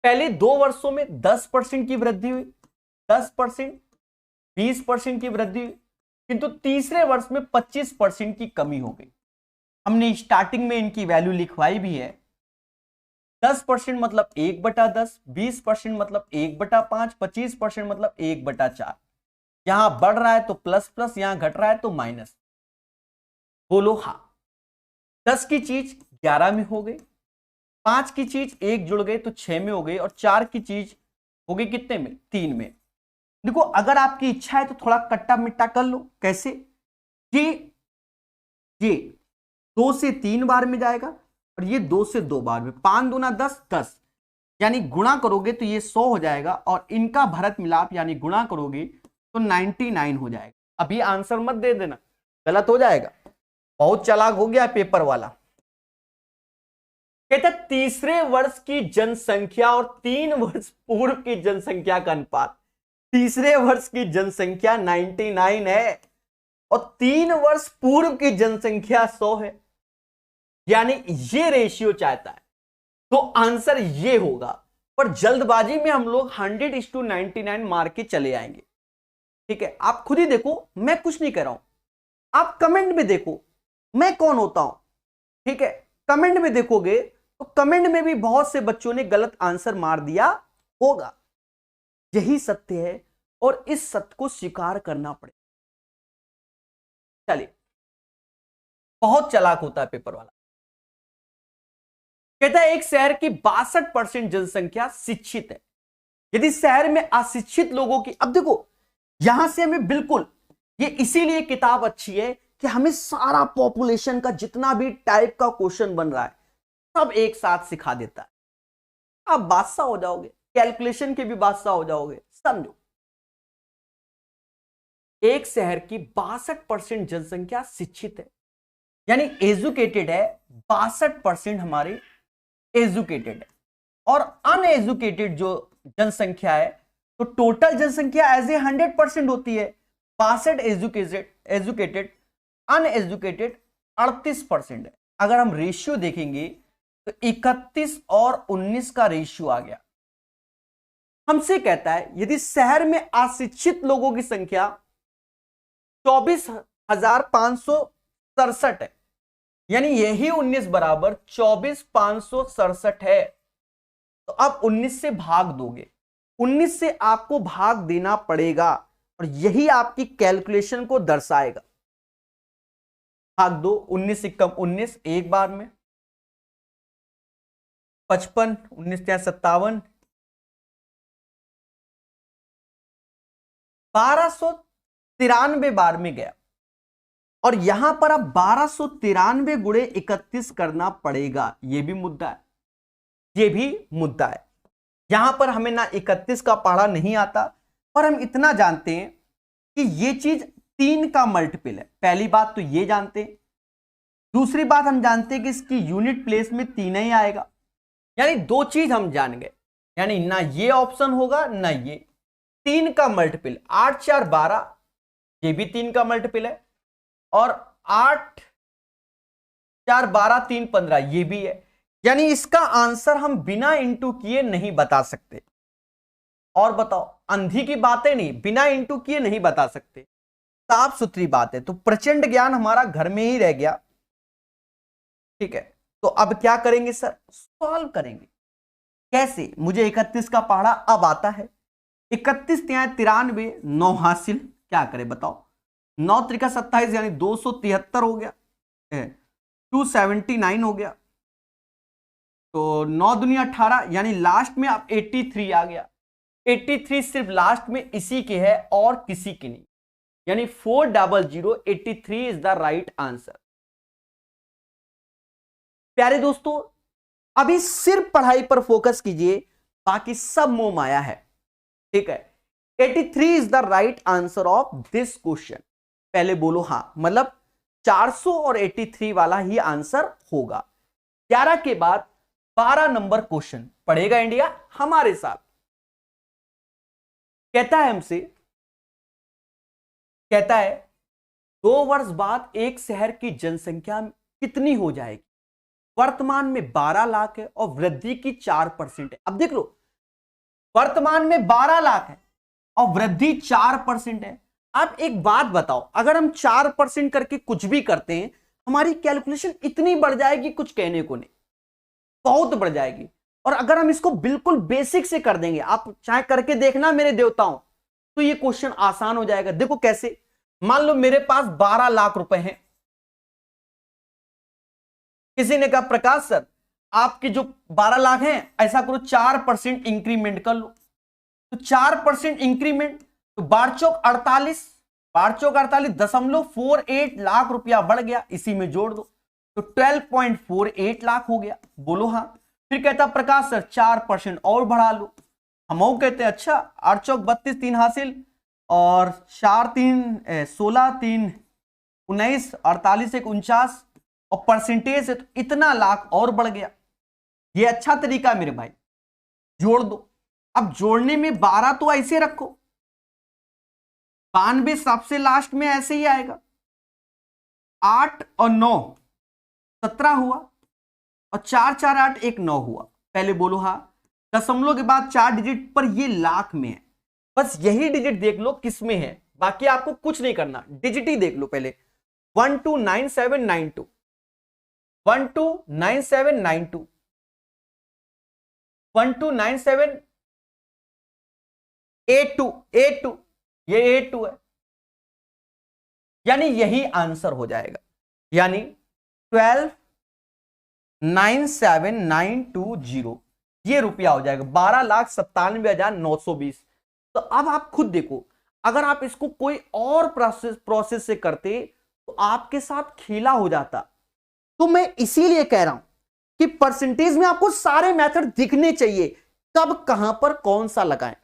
पहले 2 वर्षों में 10% की वृद्धि हुई, 10%, 20% की वृद्धि हुई, किंतु तीसरे वर्ष में 25% की कमी हो गई। हमने स्टार्टिंग में इनकी वैल्यू लिखवाई भी है। 10% मतलब 1/10, 20% मतलब 1/5, 25% मतलब 1/4। यहां बढ़ रहा है तो प्लस प्लस, यहां घट रहा है तो माइनस। बोलो हाँ। 10 की चीज 11 में हो गई, 5 की चीज 1 जुड़ गई तो 6 में हो गई, और 4 की चीज हो गई कितने में? 3 में। देखो अगर आपकी इच्छा है तो थोड़ा कट्टा मिट्टा कर लो। कैसे? ये 2 से 3 बार में जाएगा और ये 2 से 2 बार में। 5 दूना 10, 10 यानी गुणा करोगे तो ये 100 हो जाएगा और इनका भरत मिलाप यानी गुणा करोगे तो 99 हो जाएगा। अभी आंसर मत दे देना, गलत हो जाएगा। बहुत चालाक हो गया पेपर वाला। कहता तीसरे वर्ष की जनसंख्या और 3 वर्ष पूर्व की जनसंख्या का अनुपात। तीसरे वर्ष की जनसंख्या 99 है और 3 वर्ष पूर्व की जनसंख्या 100 है, यानी ये रेशियो चाहता है, तो आंसर ये होगा। पर जल्दबाजी में हम लोग 100:99 मार के चले आएंगे। ठीक है, आप खुद ही देखो, मैं कुछ नहीं कह रहा हूं, आप कमेंट में देखो मैं कौन होता हूं। ठीक है, कमेंट में देखोगे तो कमेंट में भी बहुत से बच्चों ने गलत आंसर मार दिया होगा। यही सत्य है और इस सत्य को स्वीकार करना पड़ेगा। चलिए, बहुत चालाक होता है पेपर वाला। कहता है एक शहर की 62% जनसंख्या शिक्षित है। यदि शहर में अशिक्षित लोगों की, अब देखो यहां से हमें बिल्कुल, ये इसीलिए किताब अच्छी है कि हमें सारा पॉपुलेशन का जितना भी टाइप का क्वेश्चन बन रहा है सब एक साथ सिखा देता है। आप बादशाह हो जाओगे, कैलकुलेशन के भी बादशाह हो जाओगे। समझो, एक शहर की 62% जनसंख्या शिक्षित है, यानी एजुकेटेड है। 62% हमारे एजुकेटेड है और अनएजुकेटेड जो जनसंख्या है, तो टोटल जनसंख्या एज ए 100% होती है। 62 एजुकेटेड, अनएजुकेटेड 38% है। अगर हम रेशियो देखेंगे तो 31 और 19 का रेशियो आ गया। हमसे कहता है यदि शहर में अशिक्षित लोगों की संख्या 24,567 है, यानी यही 19 बराबर 24,567 है, तो अब 19 से भाग दोगे, 19 से आपको भाग देना पड़ेगा और यही आपकी कैलकुलेशन को दर्शाएगा। भाग दो, 19 से कम 19 एक बार में, 55, 19 या 57, 1293 बार में गया और यहां पर अब 1293 गुणे 31 करना पड़ेगा। यह भी मुद्दा है, यह भी मुद्दा है। यहां पर हमें ना 31 का पढ़ा नहीं आता, पर हम इतना जानते हैं कि यह चीज 3 का मल्टीपल है। पहली बात तो यह जानते हैं। दूसरी बात हम जानते हैं कि इसकी यूनिट प्लेस में 3 ही आएगा, यानी 2 चीज हम जान गए, यानी ना ये ऑप्शन होगा ना ये। 3 का मल्टीपल 8 4 12, ये भी 3 का मल्टीपल है, और 8 4 12 3 15 ये भी है। यानी इसका आंसर हम बिना इंटू किए नहीं बता सकते। और बताओ, अंधी की बातें नहीं, बिना इंटू किए नहीं बता सकते, साफ सुथरी बात है। तो प्रचंड ज्ञान हमारा घर में ही रह गया। ठीक है, तो अब क्या करेंगे सर? सॉल्व करेंगे। कैसे? मुझे 31 का पहाड़ा अब आता है। 31 93, 9 हासिल, क्या करें बताओ? 9 त्रिका 27 यानी 273 हो गया, 279 हो गया, तो 9 दुनिया 18 यानी लास्ट में अब 83 आ गया। 83 सिर्फ लास्ट में इसी के है और किसी की नहीं, यानी 4083 इज द राइट आंसर। प्यारे दोस्तों, अभी सिर्फ पढ़ाई पर फोकस कीजिए, बाकी सब मोह माया है। ठीक है, 83 is the right answer of this question. पहले बोलो हां, मतलब 400 और 83 वाला ही आंसर होगा। 11 के बाद 12 नंबर क्वेश्चन पढ़ेगा इंडिया हमारे साथ। कहता है हमसे, कहता है 2 वर्ष बाद एक शहर की जनसंख्या कितनी हो जाएगी? वर्तमान में 12 लाख है और वृद्धि की 4% है। अब देख लो, वर्तमान में 12 लाख है और वृद्धि 4% है। अब एक बात बताओ, अगर हम 4% करके कुछ भी करते हैं, हमारी कैलकुलेशन इतनी बढ़ जाएगी, कुछ कहने को नहीं, बहुत बढ़ जाएगी। और अगर हम इसको बिल्कुल बेसिक से कर देंगे, आप चाहे करके देखना मेरे देवताओं, तो ये क्वेश्चन आसान हो जाएगा। देखो कैसे, मान लो मेरे पास 12 लाख रुपए हैं। किसी ने कहा प्रकाश सर आपके जो 12 लाख हैं, ऐसा करो 4% इंक्रीमेंट कर लो। तो 4% इंक्रीमेंट, तो 12 चौक 48, 12 चौक 48.48 लाख रुपया बढ़ गया, इसी में जोड़ दो। तो 12.48 लाख हो गया, बोलो हाँ। फिर कहता प्रकाश सर 4% और बढ़ा लो। हम वो कहते हैं अच्छा 8 चौक 32, 3 हासिल और 4 3 16 3 19 48 1 49 और परसेंटेज है तो इतना लाख और बढ़ गया। ये अच्छा तरीका है मेरे भाई, जोड़ दो। अब जोड़ने में 12 तो ऐसे रखो, 92 सबसे लास्ट में ऐसे ही आएगा, 8 और 9 17 हुआ और 4 4 8 1 9 हुआ। पहले बोलो हाँ। दशमलव के बाद 4 डिजिट पर ये लाख में है, बस यही डिजिट देख लो किस में है, बाकी आपको कुछ नहीं करना, डिजिट ही देख लो पहले। 129792 129792 129782 ये 82 है, यानी यही आंसर हो जाएगा, यानी 12,97,920 ये रुपया हो जाएगा, 12,97,920। तो अब आप खुद देखो, अगर आप इसको कोई और प्रोसेस से करते तो आपके साथ खेला हो जाता। तो मैं इसीलिए कह रहा हूं कि परसेंटेज में आपको सारे मेथड दिखने चाहिए, कब कहां पर कौन सा लगाएं।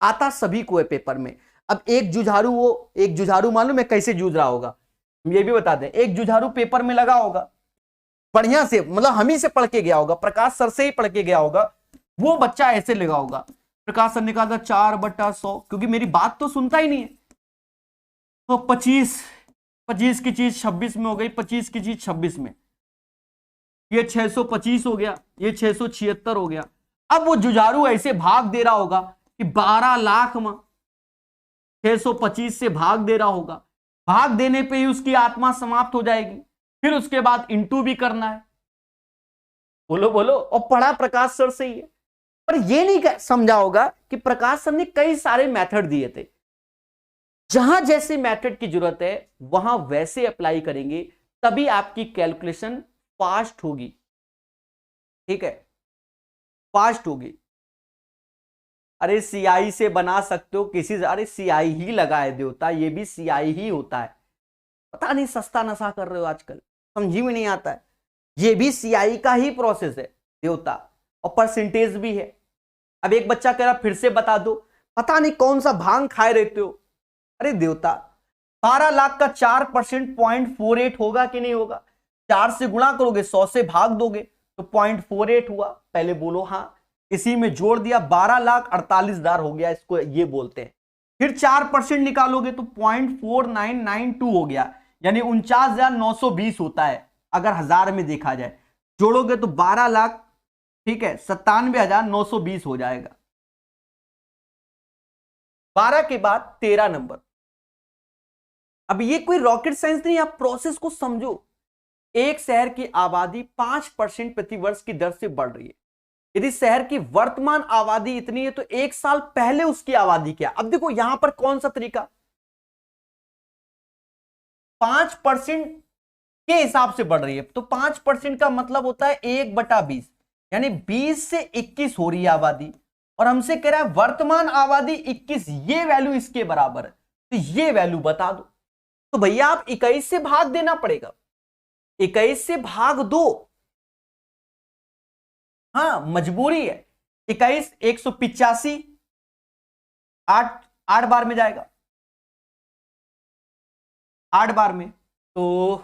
आता सभी को है पेपर में। अब एक जुझारू मालूम है कैसे जूझ रहा होगा, ये भी बता दें। एक जुझारू पेपर में लगा होगा बढ़िया से, मतलब हम ही से पढ़ के गया होगा, प्रकाश सर से ही पढ़ के गया होगा, वो बच्चा ऐसे लगा होगा, प्रकाश सर ने कहा था 4/100, क्योंकि मेरी बात तो सुनता ही नहीं है। तो 25 की चीज 26 में हो गई, 25 की चीज 26 में, ये 625 हो गया, ये 676 हो गया। अब वो जुझारू ऐसे भाग दे रहा होगा कि 12 लाख में 625 से भाग दे रहा होगा, भाग देने पे ही उसकी आत्मा समाप्त हो जाएगी, फिर उसके बाद इंटू भी करना है। बोलो बोलो। और पढ़ा प्रकाश सर से ही है, पर ये नहीं समझा होगा कि प्रकाश सर ने कई सारे मेथड दिए थे, जहां जैसे मेथड की जरूरत है वहां वैसे अप्लाई करेंगे, तभी आपकी कैलकुलेशन फास्ट होगी। ठीक है, फास्ट होगी। अरे सियाही से बना सकते हो किसी से, अरे सियाही ही लगाए देवता, ये भी सियाही ही होता है। पता नहीं सस्ता नशा कर रहे हो आजकल, समझ में नहीं आता है। ये भी सियाही का ही प्रोसेस है देवता, और परसेंटेज भी है। अब एक बच्चा कह रहा फिर से बता दो, पता नहीं कौन सा भांग खाए रहते हो। अरे देवता 12 लाख का 4% 0.48 होगा कि नहीं होगा? 4 से गुणा करोगे, 100 से भाग दोगे तो 0.48 हुआ। पहले बोलो हाँ, इसी में जोड़ दिया, 12,48,000 हो गया, इसको ये बोलते हैं। फिर 4% निकालोगे तो 0.4992 हो गया, यानी 49,920 होता है अगर 1000 में देखा जाए। जोड़ोगे तो 12 लाख, ठीक है, 97,920 हो जाएगा। 12 के बाद 13 नंबर। अब ये कोई रॉकेट साइंस नहीं, आप प्रोसेस को समझो। एक शहर की आबादी 5% प्रति वर्ष की दर से बढ़ रही है। यदि शहर की वर्तमान आबादी इतनी है तो एक साल पहले उसकी आबादी क्या? अब देखो यहां पर कौन सा तरीका, 5% के हिसाब से बढ़ रही है, तो 5% का मतलब होता है 1/20, यानी 20 से 21 हो रही है आबादी, और हमसे कह रहा है वर्तमान आबादी 21, ये वैल्यू इसके बराबर है, तो ये वैल्यू बता दो। तो भैया आप 21 से भाग देना पड़ेगा, 21 से भाग दो, हाँ मजबूरी है। 21 185, 8 बार में जाएगा, 8 बार में तो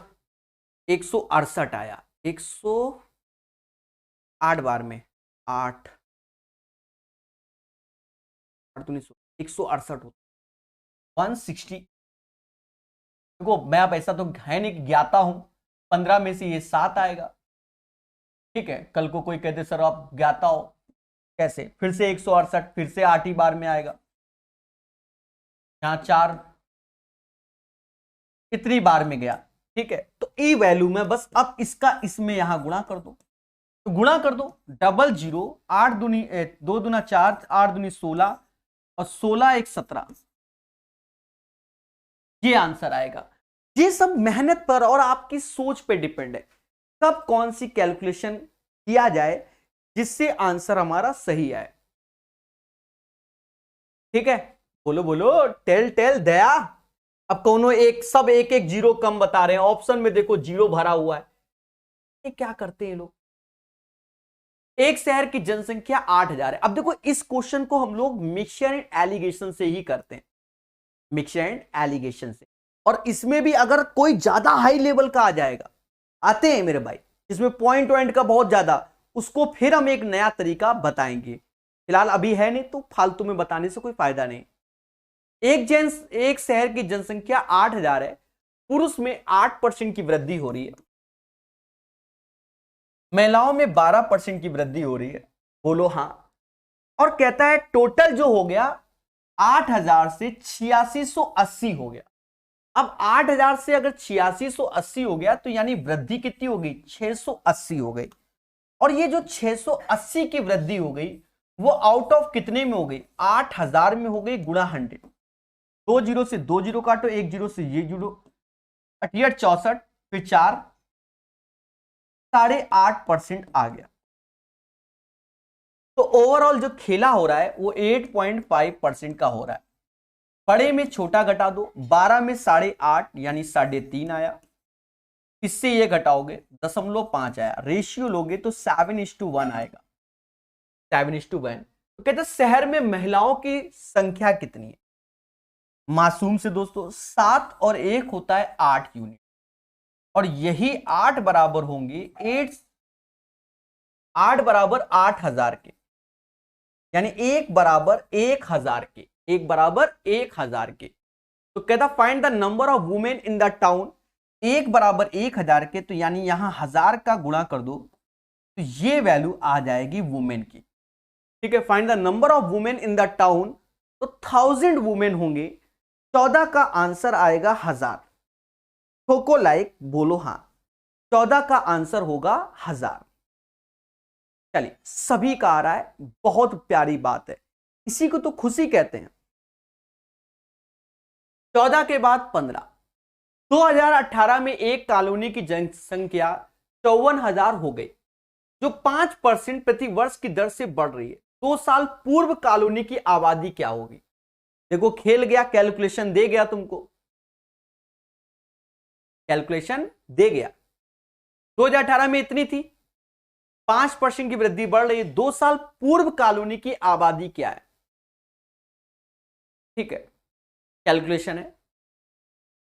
168 आया, 108 बार में 8 168 होता 160। देखो मैं अब ऐसा तो है नहीं कि ज्ञाता हूं, 15 में से ये 7 आएगा। ठीक है, कल को कोई कहते सर आप ज्ञाता हो, कैसे? फिर से 168, फिर से 8 ही बार में आएगा, यहां 4 कितनी बार में गया। ठीक है, तो ई वैल्यू में बस अब इसका इसमें यहां गुणा कर दो, तो गुणा कर दो 00, 8 दूनी 2 दूना 4, 8 दूनी 16 और 16 1 17, ये आंसर आएगा। ये सब मेहनत पर और आपकी सोच पे डिपेंड है, कब कौन सी कैलकुलेशन किया जाए जिससे आंसर हमारा सही आए। ठीक है, बोलो बोलो, टेल दया। अब कोनो एक सब एक जीरो कम बता रहे हैं, ऑप्शन में देखो जीरो भरा हुआ है, ये क्या करते हैं ये लोग। एक शहर की जनसंख्या 8,000 है। अब देखो इस क्वेश्चन को हम लोग मिक्सचर एंड एलिगेशन से ही करते हैं, मिक्सचर एंड एलिगेशन से। और इसमें भी अगर कोई ज्यादा हाई लेवल का आ जाएगा, आते हैं मेरे भाई, इसमें पॉइंट वॉइंट का बहुत ज्यादा, उसको फिर हम एक नया तरीका बताएंगे। फिलहाल अभी है नहीं तो फालतू में बताने से कोई फायदा नहीं। एक शहर की जनसंख्या 8,000 है, पुरुष में 8% की वृद्धि हो रही है, महिलाओं में 12% की वृद्धि हो रही है, बोलो हाँ। और कहता है टोटल जो हो गया 8,000 से 8680 हो गया। अब 8,000 से अगर 8680 हो गया तो यानी वृद्धि कितनी हो गई, 680 हो गई। और ये जो 680 की वृद्धि हो गई वो आउट ऑफ कितने में हो गई, 8,000 में हो गई गुणा 100। 2 जीरो से 2 जीरो काटो, 1 जीरो से ये जीरो, 68 64, फिर 4, 8.5% आ गया। तो ओवरऑल जो खेला हो रहा है वो 8.5% का हो रहा है। बड़े में छोटा घटा दो, 12 में 8.5 यानी 3.5 आया, इससे ये घटाओगे 0.5 आया, रेशियो लोगे तो 7:1 आएगा, 7:1। तो कहते शहर में महिलाओं की संख्या कितनी है, मासूम से दोस्तों 7 और 1 होता है 8 यूनिट, और यही 8 बराबर होंगे 8 बराबर 8,000 के, यानी 1 बराबर 1,000 के, 1 बराबर 1,000 के। तो कहता find the number of women in the town, 1 बराबर 1,000 के, तो यानी यहां 1000 का गुणा कर दो तो ये वैल्यू आ जाएगी वुमेन की। ठीक है, find the number of women in the town, तो 1000 वुमेन होंगे, 14 का आंसर आएगा 1000। ठोको लाइक, बोलो हाँ, 14 का आंसर होगा 1000। चलिए सभी का आ रहा है, बहुत प्यारी बात है, इसी को तो खुशी कहते हैं। 14 के बाद 15, 2018 में एक कॉलोनी की जनसंख्या 54,000 हो गई, जो 5% प्रति वर्ष की दर से बढ़ रही है। 2 साल पूर्व कॉलोनी की आबादी क्या होगी। देखो खेल गया, कैलकुलेशन दे गया तुमको, कैलकुलेशन दे गया। 2018 में इतनी थी, 5% की वृद्धि बढ़ रही है, 2 साल पूर्व कॉलोनी की आबादी क्या है। ठीक है, कैलकुलेशन है,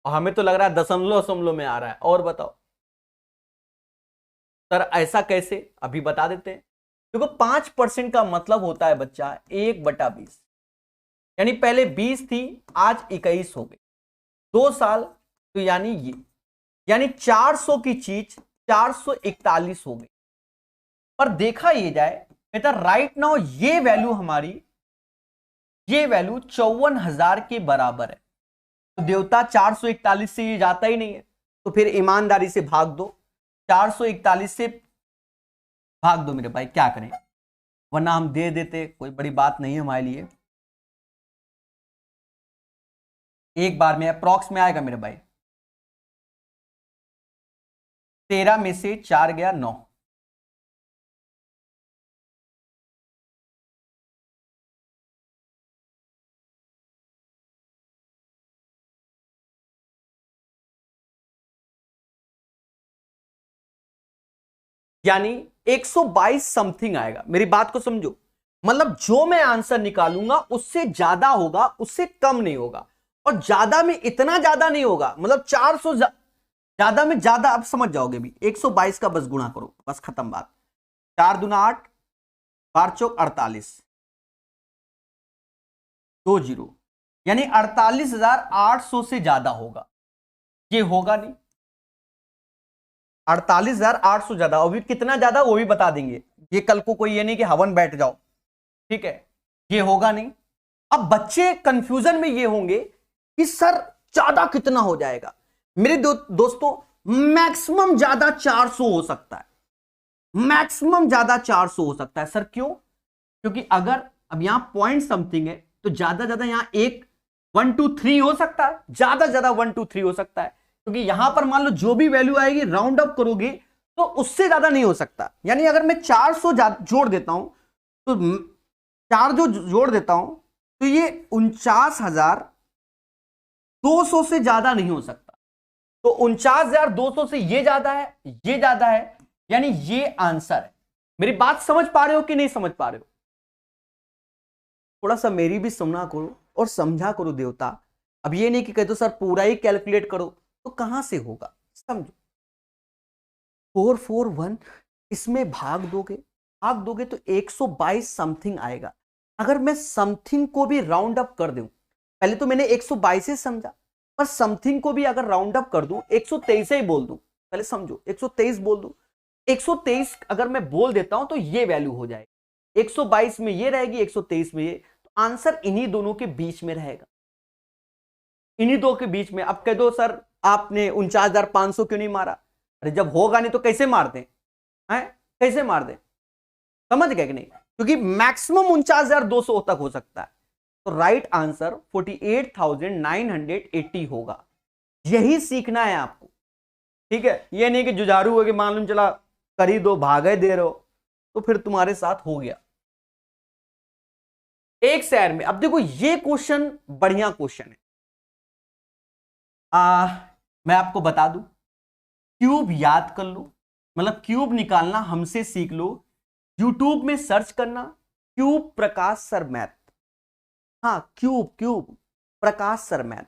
और हमें तो लग रहा है दशमलव में आ रहा है। और बताओ सर ऐसा कैसे, अभी बता देते हैं। देखो 5% का मतलब होता है बच्चा 1/20, यानी पहले 20 थी, आज 21 हो गई, 2 साल, तो यानी 400 की चीज 441 हो गई। पर देखा ये जाए बेटा, राइट नाउ ये वैल्यू हमारी, ये वैल्यू 54,000 के बराबर है। तो देवता 441 से ये जाता ही नहीं है, तो फिर ईमानदारी से भाग दो, 441 से भाग दो मेरे भाई, क्या करें, वरना हम दे देते, कोई बड़ी बात नहीं है हमारे लिए। एक बार में अप्रॉक्स में आएगा मेरे भाई, 13 में से 4 गया 9, यानी 122 समथिंग आएगा। मेरी बात को समझो, मतलब जो मैं आंसर निकालूंगा उससे ज्यादा होगा, उससे कम नहीं होगा, और ज्यादा में इतना ज्यादा नहीं होगा, मतलब 400 ज्यादा में ज्यादा, आप समझ जाओगे भी। 122 का बस गुणा करो, बस खत्म बात। 4 दूना 8, 4 चौक 48, 2 जीरो, यानी 48,800 से ज्यादा होगा। ये होगा नहीं, 48,800 ज्यादा, और भी कितना ज्यादा वो भी बता देंगे। ये कल को कोई ये नहीं कि हवन बैठ जाओ, ठीक है, ये होगा नहीं। अब बच्चे कंफ्यूजन में ये होंगे कि सर ज्यादा कितना हो जाएगा। मेरे दोस्तों मैक्सिमम ज्यादा 400 हो सकता है, मैक्सिमम ज्यादा 400 हो सकता है। सर क्यों? क्योंकि अगर अब यहां पॉइंट समथिंग है तो ज्यादा यहां 1 2 3 हो सकता है, ज्यादा 1 2 3 हो सकता है, क्योंकि यहां पर मान लो जो भी वैल्यू आएगी राउंड अप करोगे तो उससे ज्यादा नहीं हो सकता। यानी अगर मैं 400 जोड़ देता हूं तो 4 जो जोड़ देता हूं तो ये 49,200 से ज्यादा नहीं हो सकता। तो 49,200 से ये ज्यादा है, ये ज्यादा है, यानी ये आंसर है। मेरी बात समझ पा रहे हो कि नहीं समझ पा रहे हो? थोड़ा सा मेरी भी सुना करो और समझा करो देवता। अब ये नहीं कि कह दो सर पूरा ही कैलकुलेट करो, तो कहां से होगा, समझो। 441 इसमें भाग दोगे तो 122 समथिंग आएगा। अगर मैं समथिंग को भी राउंड अप कर दूं, पहले तो मैंने 122 ही समझा, पर समथिंग को भी अगर राउंड अप कर दूं 123 ही बोल दूं, पहले समझो 123 बोल दूं, 123 अगर मैं बोल देता हूं तो ये वैल्यू हो जाएगी, 122 में ये रहेगी, 123 में ये, तो आंसर इन्हीं दोनों के बीच में रहेगा, इन्हीं दो के बीच में। अब कह दो सर आपने 49,500 क्यों नहीं मारा? अरे जब होगा नहीं तो कैसे मार दें, हैं कैसे मार दें, समझ गए कि नहीं? क्योंकि मैक्सिमम 49,200 तक हो सकता है। तो राइट आंसर 48,980 होगा। यही सीखना है आपको, ठीक है? ये नहीं कि जुझारू हो कि मालूम चला कर ही दो, भागे दे रहे हो, तो फिर तुम्हारे साथ हो गया एक शहर में। अब देखो ये क्वेश्चन बढ़िया क्वेश्चन है। मैं आपको बता दूं, क्यूब याद कर लो, मतलब क्यूब निकालना हमसे सीख लो। यूट्यूब में सर्च करना क्यूब प्रकाश सर मैथ, हाँ क्यूब प्रकाश सर मैथ।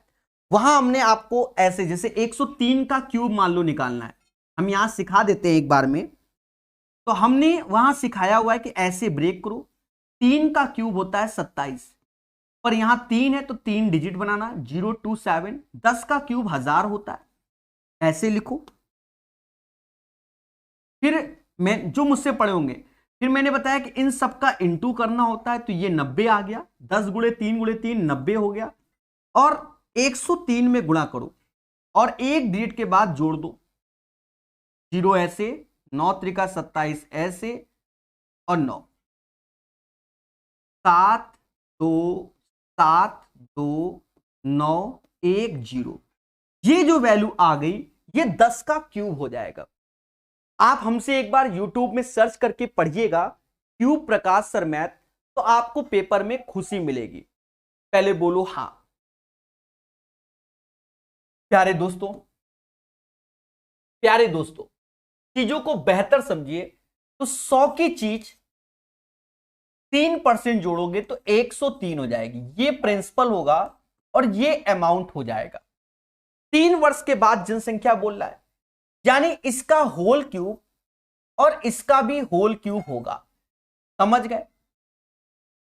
वहां हमने आपको ऐसे जैसे 103 का क्यूब मान लो निकालना है, हम यहां सिखा देते हैं एक बार में। तो हमने वहां सिखाया हुआ है कि ऐसे ब्रेक करो, 3 का क्यूब होता है 27, पर यहां 3 है तो 3 डिजिट बनाना 027। 10 का क्यूब 1000 होता है, ऐसे लिखो। फिर मैं जो मुझसे पढ़े होंगे, फिर मैंने बताया कि इन सब का इंटू करना होता है, तो ये 90 आ गया, 10 गुणे 3 गुणे 3 90 हो गया, और 103 में गुणा करो और एक डिजिट के बाद जोड़ दो, 0 ऐसे, 9 त्रिका 27 ऐसे, और 9 7 2 7 2 9 1 0। ये जो वैल्यू आ गई ये 10 का क्यूब हो जाएगा। आप हमसे एक बार YouTube में सर्च करके पढ़िएगा क्यूब प्रकाश सर मैथ, तो आपको पेपर में खुशी मिलेगी। पहले बोलो हां। प्यारे दोस्तों चीजों को बेहतर समझिए। तो 100 की चीज 3% जोड़ोगे तो 103 हो जाएगी, ये प्रिंसिपल होगा और ये अमाउंट हो जाएगा। 3 वर्ष के बाद जनसंख्या बोल रहा है, यानी इसका होल क्यूब और इसका भी होल क्यूब होगा, समझ गए?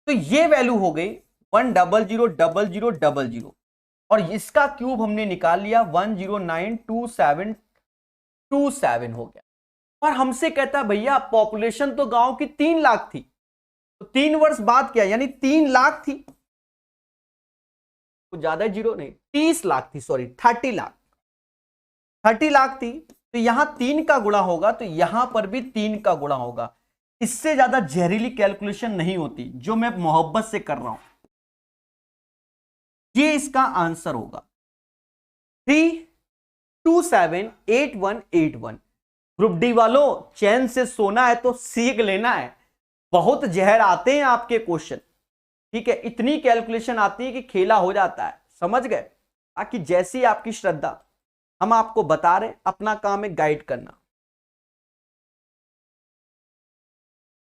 तो ये वैल्यू हो गई 1000000, और इसका क्यूब हमने निकाल लिया 1092727 हो गया। और हमसे कहता है भैया पॉपुलेशन तो गांव की 3 लाख थी, तो 3 वर्ष बाद क्या, यानी 3 लाख थी, कुछ ज्यादा जीरो नहीं, 30 लाख थी, सॉरी 30 लाख थी। तो यहां 3 का गुणा होगा तो यहां पर भी 3 का गुणा होगा। इससे ज्यादा जहरीली कैलकुलेशन नहीं होती जो मैं मोहब्बत से कर रहा हूं। ये इसका आंसर होगा 3278181। ग्रुप डी वालों चैन से सोना है तो सीख लेना है, बहुत जहर आते हैं आपके क्वेश्चन, ठीक है? इतनी कैलकुलेशन आती है कि खेला हो जाता है, समझ गए? ताकि जैसी आपकी श्रद्धा, हम आपको बता रहे, अपना काम है गाइड करना।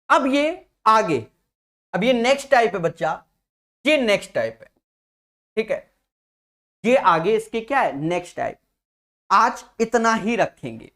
अब ये आगे, अब ये नेक्स्ट टाइप है बच्चा, ये नेक्स्ट टाइप है, ठीक है? ये आगे इसके क्या है, नेक्स्ट टाइप। आज इतना ही रखेंगे।